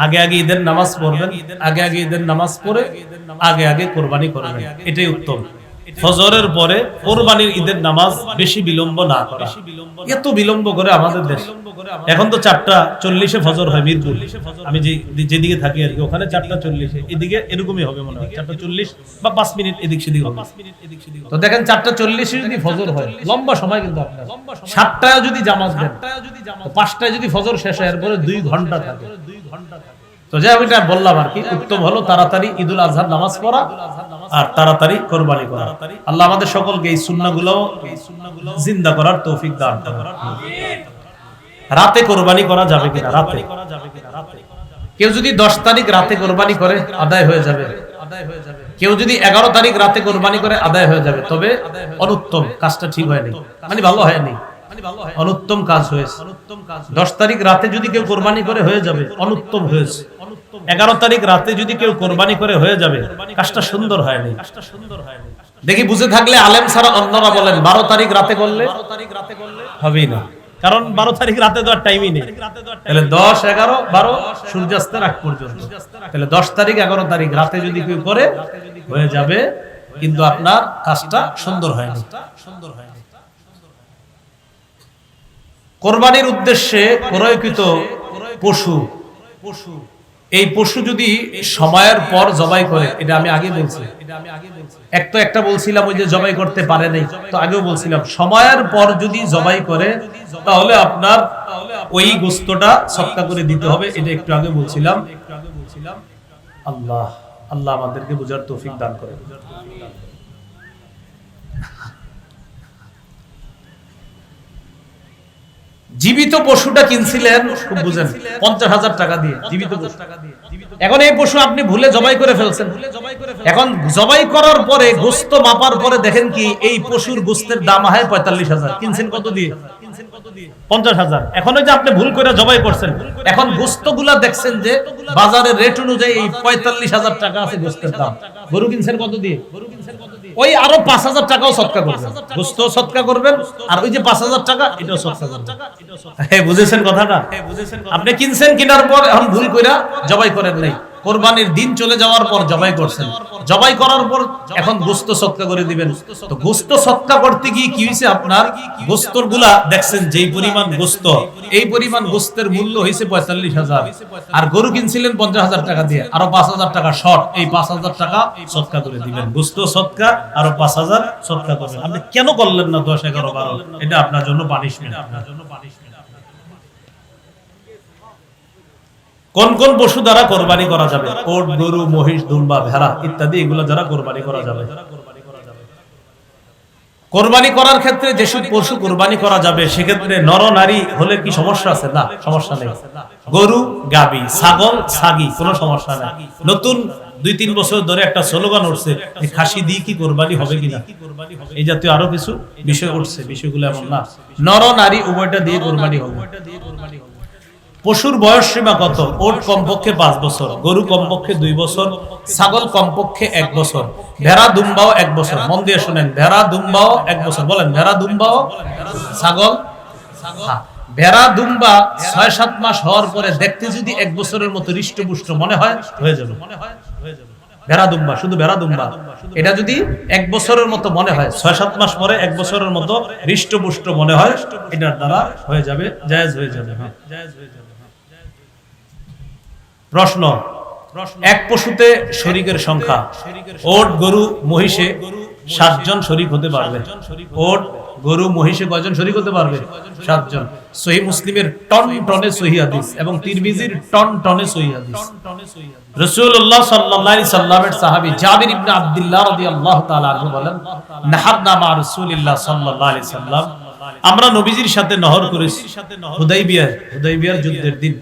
আগে আগে ঈদের নামাজ পড়বেন, আগে আগে ঈদের নামাজ পড়ে আগে আগে কোরবানি করবেন, এটাই উত্তম। ফজরের পরে কোরবানির ঈদের নামাজ বেশি বিলম্ব না করা। এত বিলম্ব করে আমাদের দেশ, এখন তো 4:40 ফজর হয় মিরপুর, আমি যেদিকে থাকি আর কি, ওখানে 4:40, এদিকে এরকমই হবে মনে হয় 4:40 বা 5 মিনিট এদিক সেদিক হবে। তো দেখেন 4:40 যদি ফজর হয়, লম্বা সময় কিন্তু আপনার। 7টায় যদি জামাত দেন, 5টায় যদি ফজর শেষ হয়, এরপরে 2 ঘন্টা থাকে। তো যাই আমি বললাম আর কি, উত্তম হলো তাড়াতাড়ি ঈদুল আজহার নামাজ পড়া আর তাড়াতাড়ি কোরবানি করা। আল্লাহ আমাদের সকলকে এই সুন্নাহগুলো জিন্দা করার তৌফিক দান করুন। রাতে কোরবানি করা যাবে কিনা? রাতে কেউ যদি 10 তারিখ রাতে কোরবানি করে আদায় হয়ে যাবে, কেউ যদি 11 তারিখ রাতে কোরবানি করে আদায় হয়ে যাবে, তবে অনুত্তম, কাজটা ঠিক হয়নি, মানে ভালো হয়নি, অনুত্তম কাজ হয়েছে। 10 তারিখ রাতে যদি কেউ কোরবানি করে হয়ে যাবে, অনুত্তম হয়েছে। 11 তারিখ রাতে যদি কেউ কোরবানি করে হয়ে যাবে, কাজটা সুন্দর হয়নি। দেখি বুঝে থাকলে আলেম ছাড়া অন্যরা বলেন 12 তারিখ রাতে করলে হবেই না, কারণ 12 তারিখ রাতে তো আর টাইমই নেই। তাহলে 10, 11, 12 সূর্যাস্তের আগ পর্যন্ত, তাহলে 10 তারিখ 11 তারিখ রাতে যদি কেউ করে হয়ে যাবে, কিন্তু আপনার কাজটা সুন্দর হয়নি। কোরবানির উদ্দেশ্যে ক্রয়কৃত পশু, এই পশু যদি সময়ের পর জবাই করে, এটা আমি আগে বলছি, একটা বলছিলাম ওই যে জবাই করতে পারে নাই, তো আগেও বলছিলাম সময়ের পর যদি জবাই করে তাহলে আপনার ওই গোশতটা সদকা করে দিতে হবে, এটা একটু আগে বলছিলাম। আল্লাহ আল্লাহ আমাদেরকে বুঝার তৌফিক দান করে। জীবিত পশুটা কিনছিলেন, খুব বুঝেন, 50,000 টাকা দিয়ে জীবিত পশু। এখন এই পশু আপনি ভুলে জবাই করে ফেলছেন। এখন জবাই করার পরে গোশত মাপার পরে দেখেন কি এই পশুর গোশতের দাম হয় 45,000, কিনছেন কত দিয়ে? 50,000। এখন ওই যে আপনি ভুল করে জবাই করছেন, এখন গোশতগুলা দেখছেন যে বাজারের রেট অনুযায়ী 45,000 টাকা আছে গোশতের দাম। গরু কিনছেন কত দিয়ে? ওই আরো 5,000 টাকাও সদকা করবেন, গোশত সদকা করবেন, আর ওই যে 5,000 টাকা এটাও সদকা করবেন। হ্যাঁ, বুঝেছেন কথাটা? আপনি কিনছেন, কেনার পর এখন ভুল কইরা জবাই করেন নাই, কোরবানির দিন চলে যাওয়ার পর জবাই করছেন, জবাই করার পর এখন গোশত সদকা করে দিবেন। তো গোশত সদকা করতে গিয়ে কি হইছে, আপনার গোশতগুলা দেখছেন যেই পরিমাণ গোশত, এই পরিমাণ গোশতের মূল্য হইছে 45,000, আর গরু কিনছিলেন 50,000 টাকা দিয়ে, আরো 5,000 টাকা শর্ট, এই 5,000 টাকা সদকা করে দিবেন। গোশত সদকা আরো 5,000 সদকা করবেন। আপনি কেন করলেন না 10, 11, 12? এটা আপনার জন্য পানিশমেন্ট। কোন কোন পশু দ্বারা কোরবানি করা যাবে? ওট, গরু, মহিষ, দুম্বা, ভেড়া ইত্যাদি, এগুলো দ্বারা কোরবানি করা যাবে। কোরবানি করার ক্ষেত্রে যেসব পশু কোরবানি করা যাবে, সেক্ষেত্রে নর নারী হলে কি সমস্যা আছে? না, সমস্যা নেই। গরু, গাবি, ছাগল, ছাগি, কোনো সমস্যা নেই। নতুন 2-3 বছর ধরে একটা স্লোগান উঠছে, খাসি দিয়ে কি কোরবানি হবে কিনা, এই জাতীয় আরো কিছু বিষয় উঠছে। বিষয়গুলো এমন না, নর নারী উভয়টা দিয়ে কোরবানি হবে। পশুর বয়স সীমা কত? ওট কমপক্ষে 5 বছর, গরু কমপক্ষে 2 বছর, ছাগল কমপক্ষে 1 বছর, ভেড়া দুম্বাও 1 বছর। মন দিয়ে শুনেন, ভেড়া দুম্বাও 1 বছর। বলেন, ভেড়া দুম্বাও, ছাগল। ভেড়া দুম্বা 6-7 মাস হওয়ার পরে দেখতে যদি 1 বছরের মতো হৃষ্টপুষ্ট মনে হয়, হয়ে যাবে। ভেড়া দুম্বা, শুধু ভেড়া দুম্বা, এটা যদি 1 বছরের মতো মনে হয়, 6-7 মাস পরে 1 বছরের মতো হৃষ্টপুষ্ট মনে হয়, এটার দ্বারা হয়ে যাবে, জায়েজ হয়ে যাবে। হ্যাঁ, জায়েজ হয়ে যাবে। প্রশ্ন, এক পশুতে শরীকের সংখ্যা? ওট, গরু, মহিষে 7 জন শরীক হতে পারবে। ওট, গরু, মহিষে কয়জন শরীক হতে পারবে? 7 জন। সহিহ মুসলিমের টন টনে সহিহ হাদিস এবং তিরমিজির টন টনে সহিহ হাদিস। রাসূলুল্লাহ সাল্লাল্লাহু আলাইহি সাল্লামের সাহাবী জাবির ইবনে আব্দুল্লাহ রাদিয়াল্লাহু তাআলা আনহু বলেন, নাহারনা মা রাসূলিল্লাহ সাল্লাল্লাহু আলাইহি সাল্লাম, আমরা নবীজির সাথে নহর করেছি হুদাইবিয়ার যুদ্ধের দিন।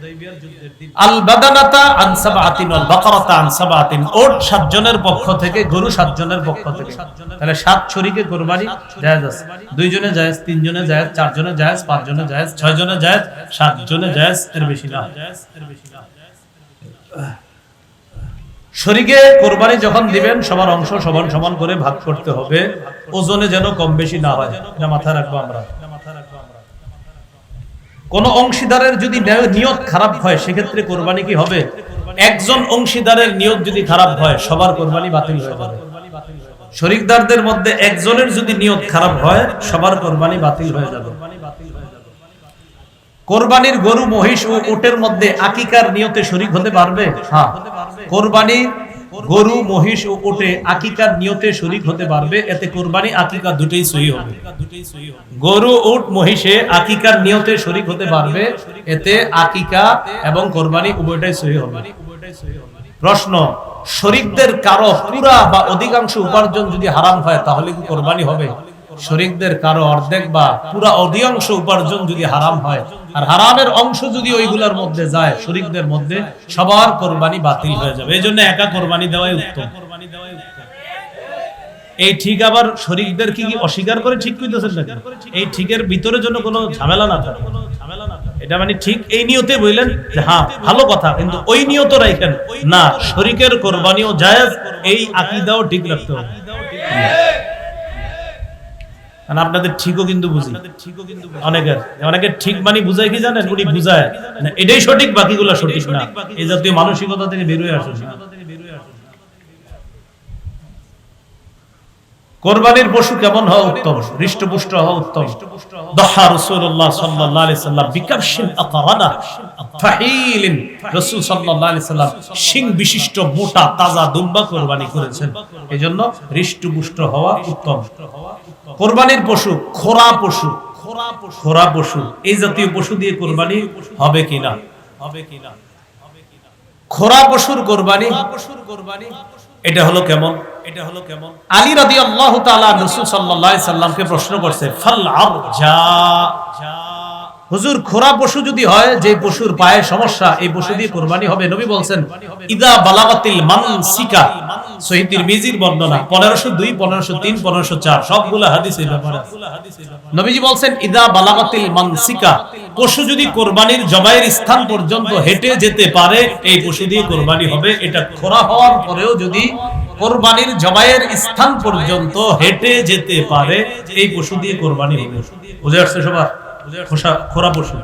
আল বাদানাতা আন সাবআতিন ওয়াল বাকারাতা আন সাবআতিন, ওট 7 জনের পক্ষ থেকে, গরু 7 জনের পক্ষ থেকে। তাহলে 7 শরীকে কুরবানি জায়েজ আছে। 2 জনে জায়েজ, 3 জনে জায়েজ, 4 জনে জায়েজ, 5 জনে জায়েজ, 6 জনে জায়েজ, 7 জনে জায়েজ, এর বেশি না। শরীকে কুরবানি যখন দিবেন, সবার অংশ সমান সমান করে ভাগ করতে হবে, ওজনে যেন কম বেশি না হয়, এটা মাথায় রাখবো আমরা। কোন অংশীদারের যদি নিয়ত খারাপ হয় সেক্ষেত্রে কোরবানি কি হবে? একজন অংশীদারের নিয়ত যদি খারাপ হয় সবার কোরবানি বাতিল হয়ে যাবে। শরীকদারদের মধ্যে একজনের যদি নিয়ত খারাপ হয় সবার কোরবানি বাতিল হয়ে যাবে। কোরবানির গরু, মহিষ ও উটের মধ্যে আকিকার নিয়তে শরীক হতে পারবে? হ্যাঁ, কোরবানির গরু, মহিষ ও উটে আকিকার নিয়তে শরীক হতে পারবে। এতে কোরবানি, আকিকা দুটোই সহি হবে। গরু, উট, মহিষে আকিকার নিয়তে শরীক হতে পারবে। এতে আকিকা এবং কোরবানি উভয়টাই সহি হবে। প্রশ্ন, শরীকদের কারো পুরা বা অধিকাংশ উপার্জন যদি হারাম হয় তাহলে কি কোরবানি হবে? শরীকদের কারো অর্ধেক বা পুরা অধিকাংশ উপার্জন যদি হারাম হয় আর হারামের অংশ যদি ওইগুলোর মধ্যে যায় শরীকদের মধ্যে, সবার কোরবানি বাতিল হয়ে যাবে। এই জন্য একা কোরবানি দেওয়াই উত্তম। এই ঠিক আবার শরীকদের কি অস্বীকার করে ঠিক কইতেছেন নাকি? এই ঠিকের ভিতরে জন্য কোনো ঝামেলা না থাকে, এটা মানে ঠিক এই নিয়তে বললেন যে হ্যাঁ ভালো কথা, কিন্তু ওই নিয়ত রাখেন না শরীকের কোরবানিও জায়েজ, এই আকীদাও ঠিক রাখতে হবে। আপনাদের ঠিকও কিন্তু বুঝি, অনেকের ঠিক মানে বুঝায় কি জানেন? উনি বুঝায় এটাই সঠিক, বাকিগুলো সঠিক না। এই জাতীয় মানসিকতা থেকে বের হয়ে আসেন। কোরবানির পশু কেমন হওয়া উত্তম? হৃষ্টপুষ্ট হওয়া উত্তম। দহা রাসূলুল্লাহ সাল্লাল্লাহু আলাইহি সাল্লাম বিকাবশিন আকারানা ফাহিলিন, রাসূল সাল্লাল্লাহু আলাইহি সাল্লাম শিং বিশিষ্ট মোটা তাজা দুম্বা কোরবানি করেছেন। এজন্য হৃষ্টপুষ্ট হওয়া উত্তম। কোরবানির পশু খোরা পশু, খোরা পশু, এই জাতীয় পশু দিয়ে কোরবানি হবে কিনা? খোরা পশুর কোরবানি এটা হলো কেমন? আলী রাদিয়াল্লাহু তাআলা রাসূল সাল্লাল্লাহু আলাইহি সাল্লামকে প্রশ্ন করছে, ফাল আরজা, হুজুর খোরা পশু যদি হয়, যে পশুর পায়ে সমস্যা, এই পশু দিয়ে কুরবানি হবে? নবী বলছেন ইদা বালাগাতিল মানসিকা, সহিহ তিরমিজির বর্ণনা 1502, 1503, 1504 সবগুলো হাদিস এই ব্যাপারে আছে। নবীজি বলছেন ইদা বালাগাতিল মানসিকা, পশু যদি কুরবানির জবাইয়ের স্থান পর্যন্ত হেঁটে যেতে পারে এই পশু দিয়ে কুরবানি হবে। এটা খোরা হওয়ার পরেও যদি কোরবানির জবাইয়ের স্থান পর্যন্ত হেঁটে যেতে পারে এই পশু দিয়ে কোরবানি হবে। বুঝে আসছে সবার? খোরা পশু,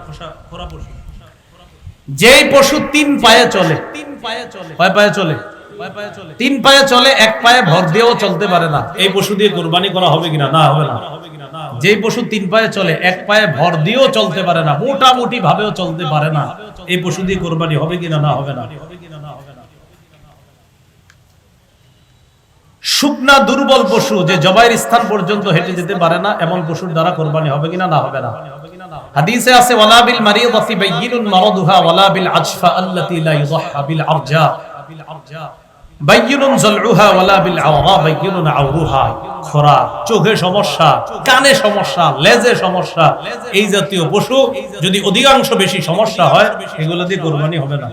যেই পশু তিন পায়ে চলে, কয় পায়ে চলে? তিন পায়ে চলে, এক পায়ে ভর দিয়েও চলতে পারে না, এই পশু দিয়ে কোরবানি করা হবে কিনা? না, হবে না। যেই পশু তিন পায়ে চলে, এক পায়ে ভর দিয়েও চলতে পারে না, মোটামুটি ভাবেও চলতে পারে না, এই পশু দিয়ে কোরবানি হবে কিনা? না, হবে না। শুকনা দুর্বল পশু, যে জবাইয়ের স্থান পর্যন্ত হেঁটে যেতে পারে না, এমন পশুর দ্বারা কোরবানি হবে কিনা? না, হবে না। হাদিসে আছে ওয়ালা বিল মারিদাতি বাইয়িনুন মারাদুহা ওয়ালা বিল আজফা আল্লাতী লা ইউযহা বিল আরজা বাইয়িনুন যালউহা ওয়ালা বিল আওরা বাইয়িনুন আওরুহা। খোরা, চোখে সমস্যা, কানে সমস্যা, লেজে সমস্যা, এই জাতীয় পশু যদি অধিকাংশ বেশি সমস্যা হয়, এগুলো দিয়ে কোরবানি হবে না।